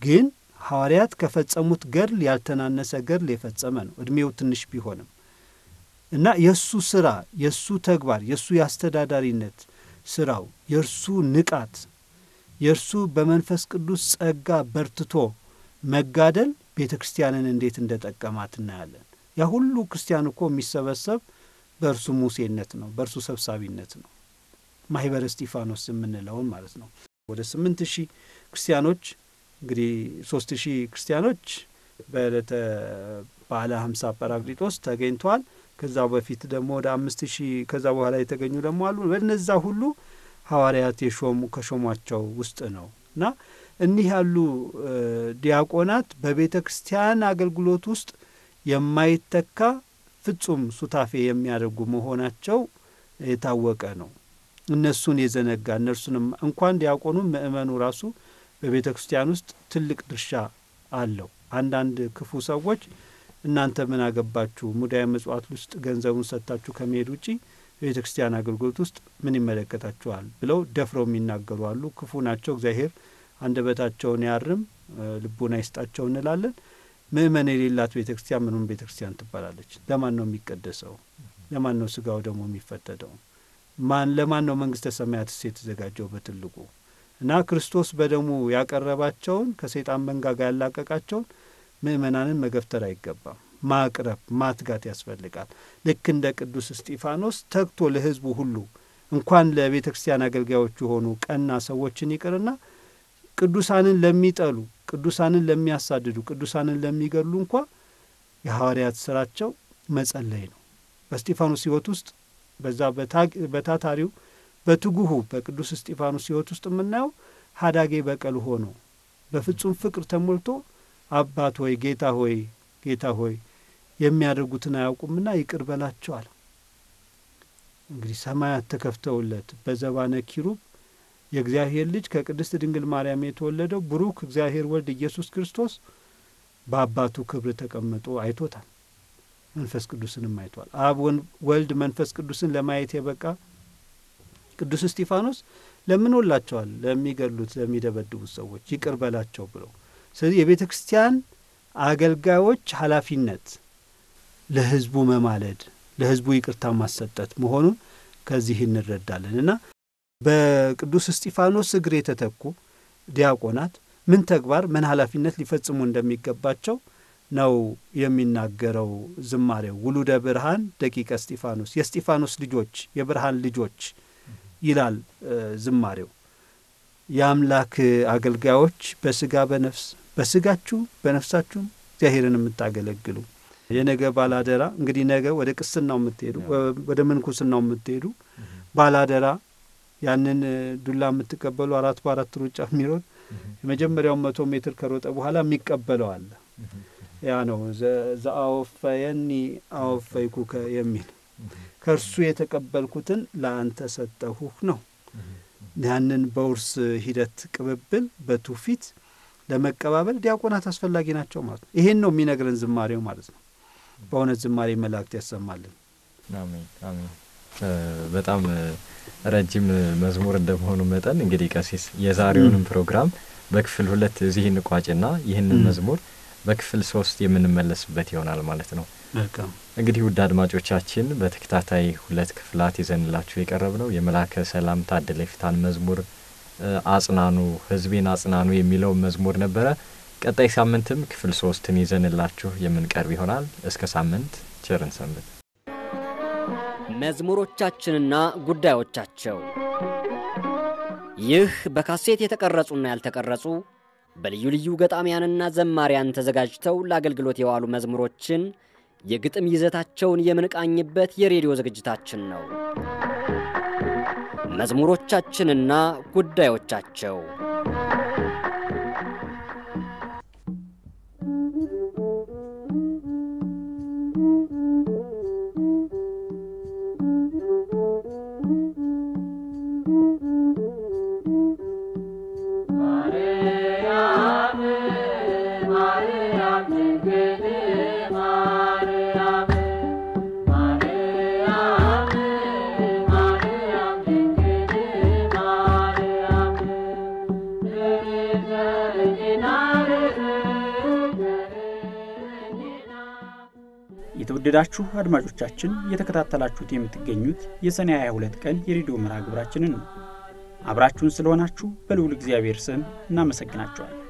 ግን ሐዋርያት ከፈጸሙት ገድል ያልተናነሰ ገድል የፈጸመ ነው። እድሜው ትንሽ ቢሆንም እና የእሱ ሥራ የእሱ ተግባር የእሱ የአስተዳዳሪነት ሥራው የእርሱ ንቃት የእርሱ በመንፈስ ቅዱስ ጸጋ በርትቶ መጋደል ቤተ ክርስቲያንን እንዴት እንደ ጠቀማት እናያለን። ያ ሁሉ ክርስቲያን እኮ የሚሰበሰብ በእርሱ ሙሴነት ነው፣ በእርሱ ሰብሳቢነት ነው። ማህበረ እስጢፋኖስ የምንለውን ማለት ነው። ወደ 8000 ክርስቲያኖች እንግዲህ 3000 ክርስቲያኖች በዕለተ በዓለ 50 ጰራቅሊጦስ ተገኝተዋል። ከዛ በፊት ደግሞ ወደ 5000 ከዛ በኋላ የተገኙ ደግሞ አሉ። በእነዛ ሁሉ ሐዋርያት ከሾሟቸው ውስጥ ነው እና እኒህ ያሉ ዲያቆናት በቤተ ክርስቲያን አገልግሎት ውስጥ የማይተካ ፍጹም ሱታፌ የሚያደርጉ መሆናቸው የታወቀ ነው። እነሱን የዘነጋ እነርሱንም እንኳን ዲያቆኑ ምእመኑ ራሱ በቤተ ክርስቲያን ውስጥ ትልቅ ድርሻ አለው። አንዳንድ ክፉ ሰዎች እናንተ ምን አገባችሁ ሙዳየ ምጽዋት ውስጥ ገንዘቡን ሰጥታችሁ ከመሄድ ውጪ በቤተ ክርስቲያን አገልግሎት ውስጥ ምን ይመለከታችኋል ብለው ደፍረው የሚናገሩ አሉ። ክፉ ናቸው። እግዚአብሔር አንደበታቸውን ያርም ልቡና ይስጣቸው እንላለን። ምእመን የሌላት ቤተ ክርስቲያን ምንም ቤተ ክርስቲያን ትባላለች? ለማን ነው የሚቀደሰው? ለማን ነው ስጋው ደግሞ የሚፈተደው? ለማን ነው መንግስተ ሰማያትስ የተዘጋጀው? በትልቁ እና ክርስቶስ በደሙ ያቀረባቸውን ከሰይጣን መንጋጋ ያላቀቃቸውን ምእመናንን መገፍተር አይገባም። ማቅረብ ማትጋት ያስፈልጋል። ልክ እንደ ቅዱስ እስጢፋኖስ ተግቶ ለሕዝቡ ሁሉ እንኳን ለቤተ ክርስቲያን አገልጋዮች የሆኑ ቀና ሰዎችን ይቅርና ቅዱሳንን ለሚጠሉ፣ ቅዱሳንን ለሚያሳድዱ፣ ቅዱሳንን ለሚገሉ እንኳ የሐዋርያት ስራቸው መጸለይ ነው። በእስጢፋኖስ ሕይወት ውስጥ በዛ በታታሪው በትጉሁ በቅዱስ እስጢፋኖስ ሕይወት ውስጥ የምናየው ሀዳጌ በቀል ሆኖ በፍጹም ፍቅር ተሞልቶ አባት ሆይ ጌታ ሆይ ጌታ ሆይ የሚያደርጉትን አያውቁምና ይቅር በላቸዋል። እንግዲህ ሰማያት ተከፍተውለት በዘባነ ኪሩብ የእግዚአብሔር ልጅ ከቅድስት ድንግል ማርያም የተወለደው ብሩክ እግዚአብሔር ወልድ ኢየሱስ ክርስቶስ በአባቱ ክብር ተቀምጦ አይቶታል። መንፈስ ቅዱስንም አይቷል። አብ ወልድ መንፈስ ቅዱስን ለማየት የበቃ ቅዱስ እስጢፋኖስ ለምኖላቸዋል። ለሚገሉት ለሚደበድቡት ሰዎች ይቅር በላቸው ብለው። ስለዚህ የቤተ ክርስቲያን አገልጋዮች ኃላፊነት ለሕዝቡ መማለድ፣ ለሕዝቡ ይቅርታ ማሰጠት መሆኑን ከዚህ እንረዳለን እና በቅዱስ እስጢፋኖስ እግር የተተኩ ዲያቆናት ምን ተግባር ምን ኃላፊነት ሊፈጽሙ እንደሚገባቸው ነው የሚናገረው ዝማሬው። ውሉደ ብርሃን ደቂቀ እስጢፋኖስ፣ የእስጢፋኖስ ልጆች የብርሃን ልጆች ይላል ዝማሬው። የአምላክ አገልጋዮች በስጋ በነፍስ በስጋችሁ በነፍሳችሁ እግዚአብሔርን የምታገለግሉ የነገ ባላደራ እንግዲህ ነገ ወደ ቅስናው የምትሄዱ ወደ ምንኩስናው የምትሄዱ ባላደራ ያንን ዱላ የምትቀበሉ 4 በ4 ሩጫ የሚሮጥ የመጀመሪያው 100 ሜትር ከሮጠ በኋላ የሚቀበለው አለ። ያ ነው ዘአወፈየኒ አወፈይኩከ የሚል ከእርሱ የተቀበልኩትን ለአንተ ሰጠሁህ ነው። ያንን በውርስ ሂደት ቅብብል በትውፊት ለመቀባበል ዲያቆናት አስፈላጊ ናቸው ማለት ነው። ይሄን ነው የሚነግረን ዝማሬው ማለት ነው። በእውነት ዝማሬ መላእክት ያሰማልን። አሜን አሜን። በጣም ረጅም መዝሙር እንደመሆኑ መጠን እንግዲህ ቀሲስ የዛሬውንም ፕሮግራም በክፍል 2 እዚህ እንቋጭና ይህንን መዝሙር በክፍል 3 የምንመለስበት ይሆናል ማለት ነው። መልካም እንግዲህ ውድ አድማጮቻችን በተከታታይ 2 ክፍላት ይዘንላችሁ የቀረብነው የመላከ ሰላም ታደለ ፊታን መዝሙር አጽናኑ ሕዝቤን አጽናኑ የሚለው መዝሙር ነበረ። ቀጣይ ሳምንትም ክፍል 3ን ይዘንላችሁ የምንቀርብ ይሆናል። እስከ ሳምንት ቸርን ሰንብት። መዝሙሮቻችንና ጉዳዮቻቸው ይህ በካሴት የተቀረጹና ያልተቀረጹ በልዩ ልዩ ገጣሚያንና ዘማሪያን ተዘጋጅተው ለአገልግሎት የዋሉ መዝሙሮችን የግጥም ይዘታቸውን የምንቃኝበት የሬዲዮ ዝግጅታችን ነው። መዝሙሮቻችንና ጉዳዮቻቸው የተወደዳችሁ አድማጮቻችን እየተከታተላችሁት የምትገኙት የሰኔ 22 ቀን የሬዲዮ መርሃ ግብራችንን ነው። አብራችሁን ስለሆናችሁ በልዑል እግዚአብሔር ስም እናመሰግናችኋለን።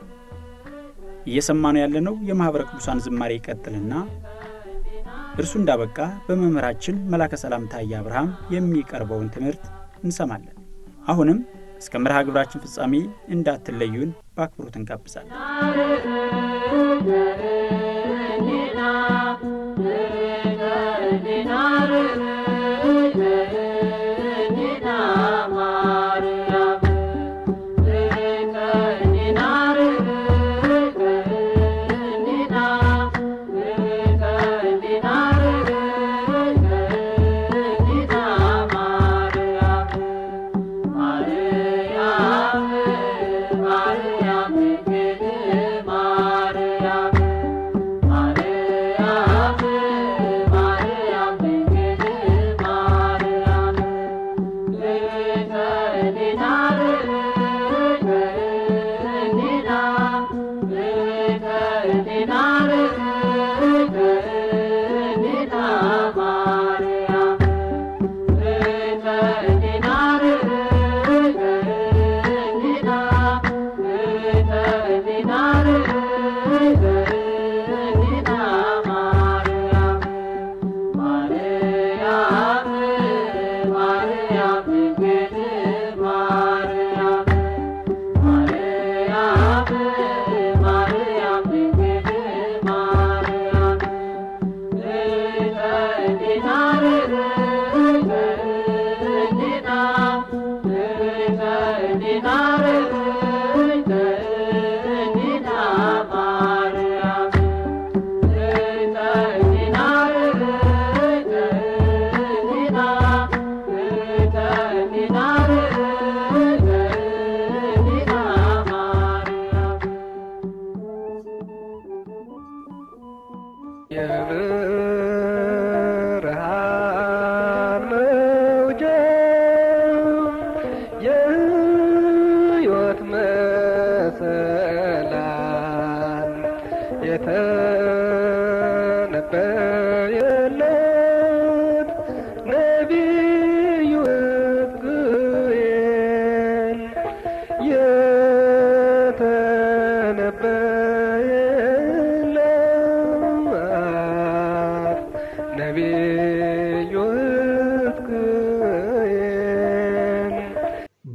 እየሰማነው ያለነው የማህበረ ቅዱሳን ዝማሬ ይቀጥልና እርሱ እንዳበቃ በመምህራችን መላከ ሰላም ታዬ አብርሃም የሚቀርበውን ትምህርት እንሰማለን። አሁንም እስከ መርሃ ግብራችን ፍጻሜ እንዳትለዩን በአክብሮት እንጋብዛለን።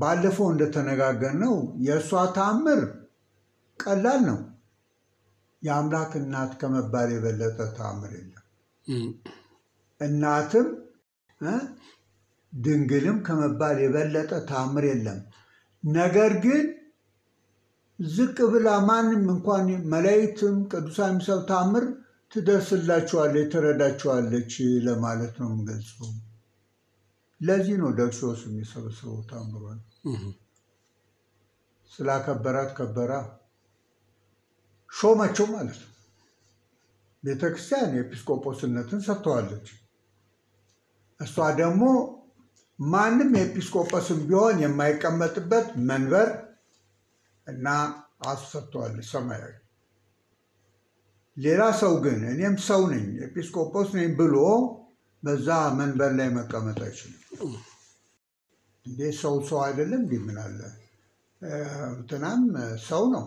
ባለፈው እንደተነጋገርነው የእሷ ተአምር ቀላል ነው። የአምላክ እናት ከመባል የበለጠ ተአምር የለም። እናትም ድንግልም ከመባል የበለጠ ተአምር የለም። ነገር ግን ዝቅ ብላ ማንም እንኳን መላእክትም ቅዱሳን የሚሰሩ ተአምር ትደርስላችኋለች፣ ትረዳችኋለች ለማለት ነው የምገልጸው። ለዚህ ነው ደርሶስ የሚሰበስበው ተአምሯን። ስላከበራት ከበራ ሾመችው ማለት ነው። ቤተክርስቲያን የኤጲስቆጶስነትን ሰጥተዋለች። እሷ ደግሞ ማንም የኤጲስቆጶስም ቢሆን የማይቀመጥበት መንበር እና አሰጥተዋለች ሰማያዊ። ሌላ ሰው ግን እኔም ሰው ነኝ ኤጲስቆጶስ ነኝ ብሎ በዛ መንበር ላይ መቀመጥ አይችልም። እንዴ ሰው አይደለም? እንዲህ ምን አለ እንትናም ሰው ነው፣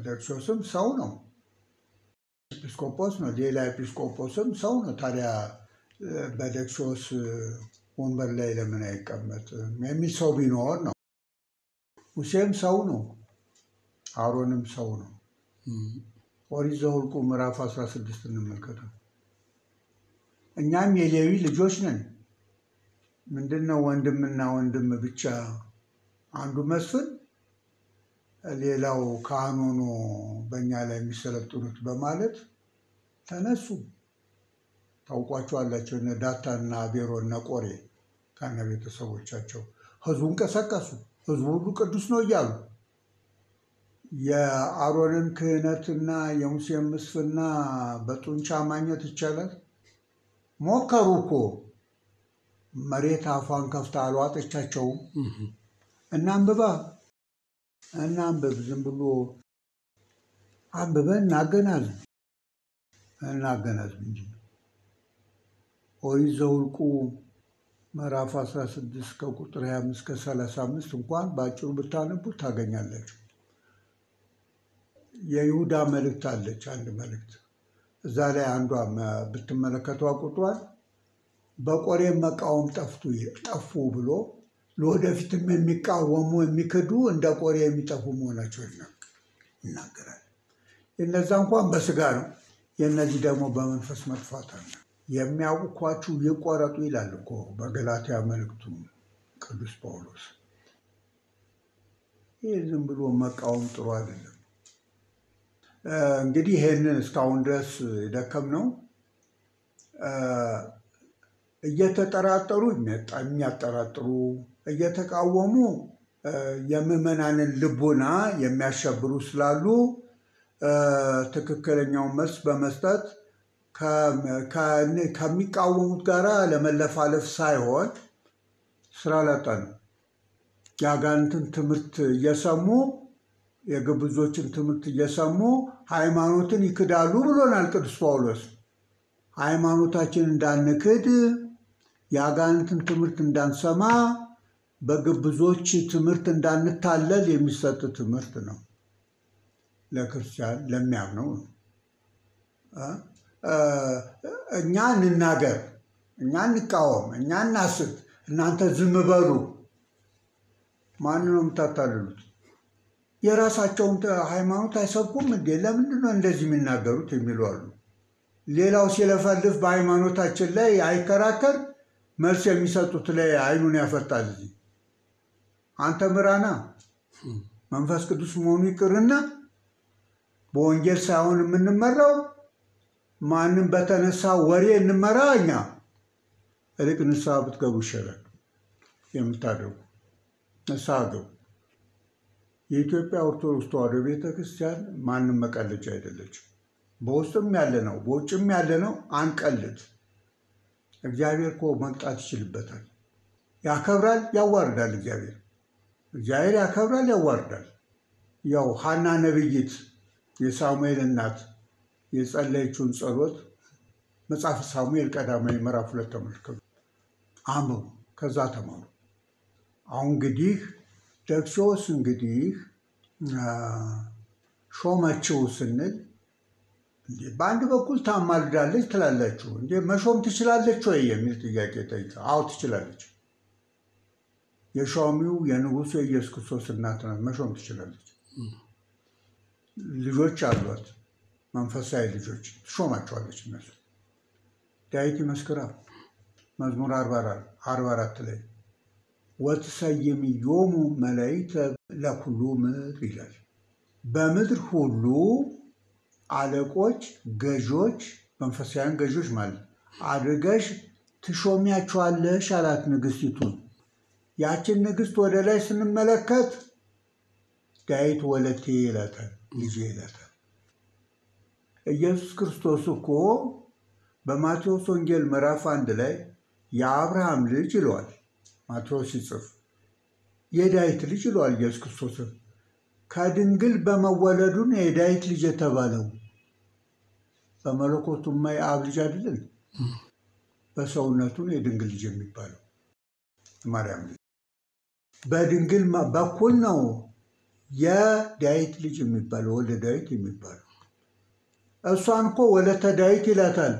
ደርሶስም ሰው ነው፣ ኤጲስቆጶስ ነው፣ ሌላ ኤጲስቆጶስም ሰው ነው። ታዲያ በደርሶስ ወንበር ላይ ለምን አይቀመጥም የሚል ሰው ቢኖር ነው። ሙሴም ሰው ነው፣ አሮንም ሰው ነው። ኦሪት ዘኍልቍ ምዕራፍ 16 እንመልከተው። እኛም የሌዊ ልጆች ነን። ምንድነው ወንድምና ወንድም ብቻ አንዱ መስፍን ሌላው ካህን ሆኖ በእኛ ላይ የሚሰለጥኑት በማለት ተነሱ። ታውቋቸዋላቸው። እነ ዳታንና አቤሮን እነ ቆሬ ከነ ቤተሰቦቻቸው ህዝቡን ቀሰቀሱ። ህዝቡ ሁሉ ቅዱስ ነው እያሉ የአሮንን ክህነትና የሙሴን ምስፍና በጡንቻ ማግኘት ይቻላል? ሞከሩ እኮ። መሬት አፏን ከፍታ አልዋጠቻቸውም። እናንብባ እናንብብ። ዝም ብሎ አንብበን እናገናዝብ እንጂ። ኦሪት ዘኍልቍ ምዕራፍ 16 ከቁጥር 25 እስከ 35 እንኳን በአጭሩ ብታነቡ ታገኛላችሁ። የይሁዳ መልእክት አለች፣ አንድ መልእክት እዛ ላይ አንዷ ብትመለከቷ ቁጥሯን በቆሬ መቃወም ጠፉ ብሎ ለወደፊትም የሚቃወሙ የሚክዱ እንደ ቆሬ የሚጠፉ መሆናቸው ይናገራል። የነዛ እንኳን በስጋ ነው፣ የነዚህ ደግሞ በመንፈስ መጥፋት አለ። የሚያውኳችሁ ይቆረጡ ይላል እኮ በገላትያ መልእክቱ ቅዱስ ጳውሎስ። ይህ ዝም ብሎ መቃወም ጥሩ አይደለም። እንግዲህ ይሄንን እስካሁን ድረስ የደከምነው እየተጠራጠሩ የሚያጠራጥሩ፣ እየተቃወሙ የምዕመናንን ልቡና የሚያሸብሩ ስላሉ ትክክለኛውን መልስ በመስጠት ከሚቃወሙት ጋር ለመለፋለፍ ሳይሆን ስራ ላጣን የአጋንንትን ትምህርት እየሰሙ የግብዞችን ትምህርት እየሰሙ ሃይማኖትን ይክዳሉ ብሎናል ቅዱስ ጳውሎስ። ሃይማኖታችን እንዳንክድ የአጋንንትን ትምህርት እንዳንሰማ በግብዞች ትምህርት እንዳንታለል የሚሰጥ ትምህርት ነው። ለክርስቲያን ለሚያምነው ነው። እኛ እንናገር፣ እኛ እንቃወም፣ እኛ እናስት፣ እናንተ ዝም በሉ። ማን ነው የምታታልሉት? የራሳቸውን ሃይማኖት አይሰብኩም እንዴ? ለምንድን ነው እንደዚህ የሚናገሩት የሚሉ አሉ። ሌላው ሲለፈልፍ በሃይማኖታችን ላይ አይከራከር፣ መልስ የሚሰጡት ላይ አይኑን ያፈጣል። እዚህ አንተ ምራና መንፈስ ቅዱስ መሆኑ ይቅርና በወንጌል ሳይሆን የምንመራው ማንም በተነሳ ወሬ እንመራ። እኛ እልቅ ንስሐ ብትገቡ ይሻላል። የምታደርጉ ንስሐ ገቡ። የኢትዮጵያ ኦርቶዶክስ ተዋሕዶ ቤተክርስቲያን ማንም መቀለጃ አይደለችም። በውስጥም ያለ ነው በውጭም ያለ ነው። አንቀልድ። እግዚአብሔር እኮ መቅጣት ይችልበታል። ያከብራል፣ ያዋርዳል። እግዚአብሔር ያከብራል፣ ያዋርዳል። ያው ሐና ነብይት የሳሙኤል እናት የጸለየችውን ጸሎት መጽሐፈ ሳሙኤል ቀዳማዊ ምዕራፍ 2 ተመልከቱ፣ አንብቡ፣ ከዛ ተማሩ። አሁን እንግዲህ ደክሲዎስ እንግዲህ ሾመችው ስንል በአንድ በኩል ታማልዳለች ትላላችሁ እንዴ? መሾም ትችላለች ወይ የሚል ጥያቄ ጠይቀ። አዎ ትችላለች። የሾሚው የንጉሱ የኢየሱስ ክርስቶስ እናት ናት። መሾም ትችላለች። ልጆች አሏት፣ መንፈሳዊ ልጆች ትሾማቸዋለች። እነሱ ዳዊት ይመስክራ መዝሙር 44 ላይ ወትሰይምዮሙ መላእክተ ለኩሉ ምድር ይላል። በምድር ሁሉ አለቆች፣ ገዦች፣ መንፈሳውያን ገዦች ማለት አድርገሽ ትሾሚያቸዋለሽ አላት ንግስቲቱን። ያችን ንግስት ወደ ላይ ስንመለከት ዳዊት ወለቴ ይላታል፣ ልጄ ይላታል። ኢየሱስ ክርስቶስ እኮ በማቴዎስ ወንጌል ምዕራፍ 1 ላይ የአብርሃም ልጅ ይለዋል። ማቴዎስ ሲጽፍ የዳዊት ልጅ ይለዋል ኢየሱስ ክርስቶስን። ከድንግል በመወለዱን የዳዊት ልጅ የተባለው በመለኮቱማ የአብ ልጅ አይደለም። በሰውነቱን የድንግል ልጅ የሚባለው ማርያም ልጅ በድንግል በኩል ነው የዳዊት ልጅ የሚባለው፣ ወልደ ዳዊት የሚባለው። እሷን እኮ ወለተ ዳዊት ይላታል፣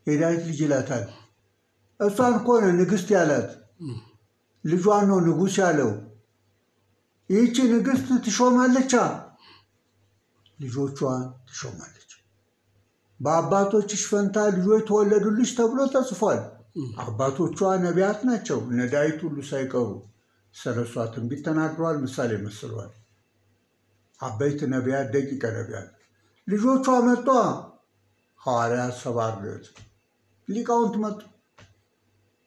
የዳዊት ልጅ ይላታል። እሷን እኮ ነው ንግስት ያላት፣ ልጇን ነው ንጉስ ያለው። ይህቺ ንግስት ትሾማለች፣ ልጆቿን ትሾማለች። በአባቶችሽ ፈንታ ልጆች ተወለዱልሽ ተብሎ ተጽፏል። አባቶቿ ነቢያት ናቸው። እነ ዳዊት ሁሉ ሳይቀሩ ስለሷ ትንቢት ተናግረዋል፣ ምሳሌ መስለዋል። አበይት ነቢያት፣ ደቂቀ ነቢያት። ልጆቿ መጧ፣ ሐዋርያት፣ ሰብዓ አርድእት፣ ሊቃውንት መጡ።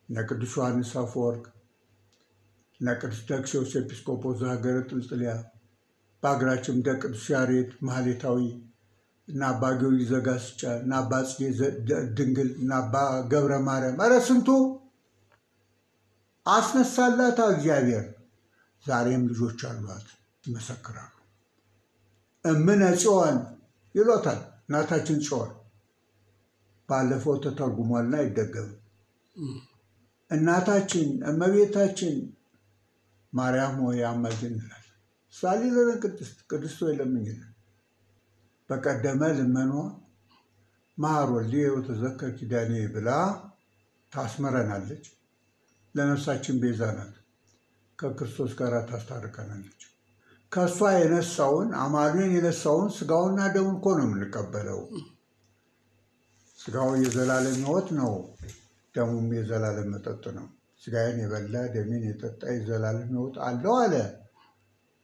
እነ ቅዱስ ዮሐንስ አፈወርቅ፣ እነ ቅዱስ ደክሲዎስ ኤጲስቆጶስ ዘሀገረ ጥልጥልያ፣ በሀገራችን እንደ ቅዱስ ያሬድ ማህሌታዊ፣ እና አባ ጊዮርጊስ ዘጋስጫ፣ እና አባ ጽጌ ድንግል፣ እና አባ ገብረ ማርያም፣ ኧረ ስንቱ አስነሳላታ እግዚአብሔር። ዛሬም ልጆች አሏት፣ ይመሰክራሉ። እምነ ጽዮን ይሏታል፣ እናታችን ጽዮን። ባለፈው ተተርጉሟልና አይደገምም። እናታችን እመቤታችን ማርያም ሆይ አማልጅን እንላለን። ሳሊ ለነ ቅድስት ሆይ ለምኝልን። በቀደመ ልመኗ መሐር ወልድየ ወተዘከር ኪዳኔ ብላ ታስመረናለች። ለነፍሳችን ቤዛ ናት። ከክርስቶስ ጋር ታስታርቀናለች። ከእሷ የነሳውን አማኑኤል የነሳውን ስጋውና ደሙን እኮ ነው የምንቀበለው። ስጋው የዘላለም ሕይወት ነው፣ ደሙም የዘላለም መጠጥ ነው። ስጋዬን የበላ ደሜን የጠጣ የዘላለም ሕይወት አለው አለ።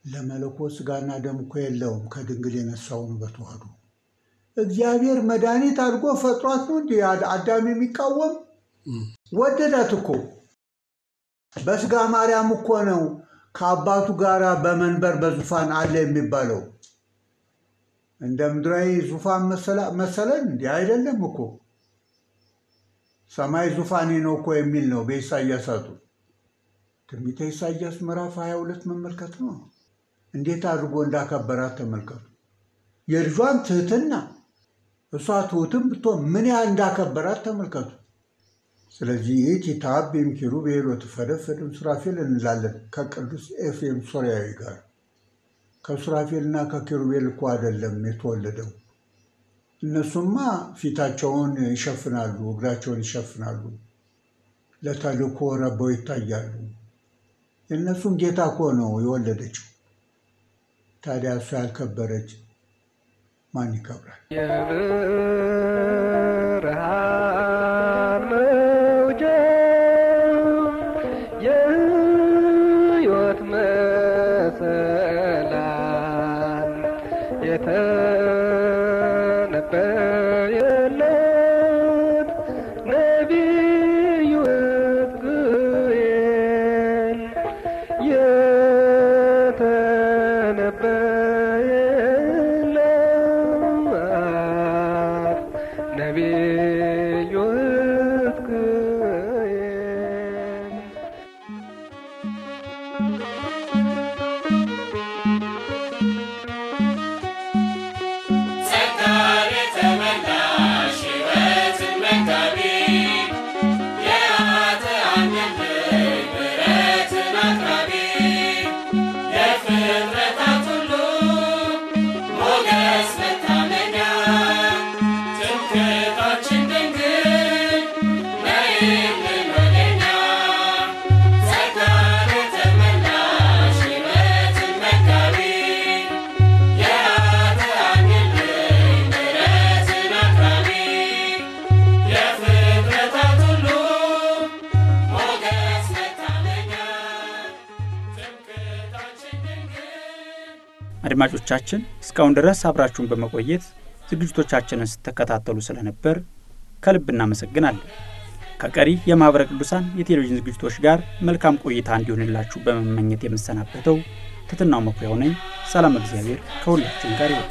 ለመለኮት ስጋና ደም እኮ የለውም፣ ከድንግል የነሳው ነው በተዋህዶ። እግዚአብሔር መድኃኒት አድርጎ ፈጥሯት ነው እንዲህ አዳም የሚቃወም? ወደዳት እኮ። በስጋ ማርያም እኮ ነው ከአባቱ ጋር በመንበር በዙፋን አለ የሚባለው። እንደ ምድራዊ ዙፋን መሰለን እንዲህ አይደለም እኮ። ሰማይ ዙፋኔ ነው እኮ የሚል ነው በኢሳይያሳቱ። ትንቢተ ኢሳይያስ ምዕራፍ 22 መመልከት ነው። እንዴት አድርጎ እንዳከበራት ተመልከቱ። የልጇን ትህትና፣ እሷ ትሁትም ብትሆን ምን ያህል እንዳከበራት ተመልከቱ። ስለዚህ ይእቲ ተአቢም ኪሩቤል ወትፈደፍድ ሱራፌል እንላለን ከቅዱስ ኤፍሬም ሶርያዊ ጋር። ከሱራፌልና ከኪሩቤል እኮ አይደለም የተወለደው። እነሱማ ፊታቸውን ይሸፍናሉ፣ እግራቸውን ይሸፍናሉ፣ ለተልእኮ ረበው ይታያሉ። የእነሱን ጌታ እኮ ነው የወለደችው። ታዲያ እሷ ያልከበረች ማን ይከብራል? የብርሃን መውጫ የሕይወት መሰላል የተነበየለት ነቢዩ ሕዝቅኤል የተነበየለት ነቢዩ ሕዝቅኤል ጸጋን የተመላሽ ሕይወትን መጋቢ የኃጥአን ልብ ምሕረትን አቅራቢ የፍጥረታት ሁሉ ሞገስ መታመኛ ትምክህታችን ድንግል ነይልን ወደኛ። ጸጋን የተመላሽ ሕይወትን መጋቢ የኃጥአን ልብ ምሕረትን አቅራቢ የፍጥረታት ሁሉ ሞገስ መታመኛ ትምክህታችን ድንግል። አድማጮቻችን እስካሁን ድረስ አብራችሁን በመቆየት ዝግጅቶቻችንን ስትከታተሉ ስለነበር ከልብ እናመሰግናለን። ከቀሪ የማኅበረ ቅዱሳን የቴሌቪዥን ዝግጅቶች ጋር መልካም ቆይታ እንዲሆንላችሁ በመመኘት የምሰናበተው ትሕትናው መኩሪያው ነኝ። ሰላም እግዚአብሔር ከሁላችን ጋር ይሁን።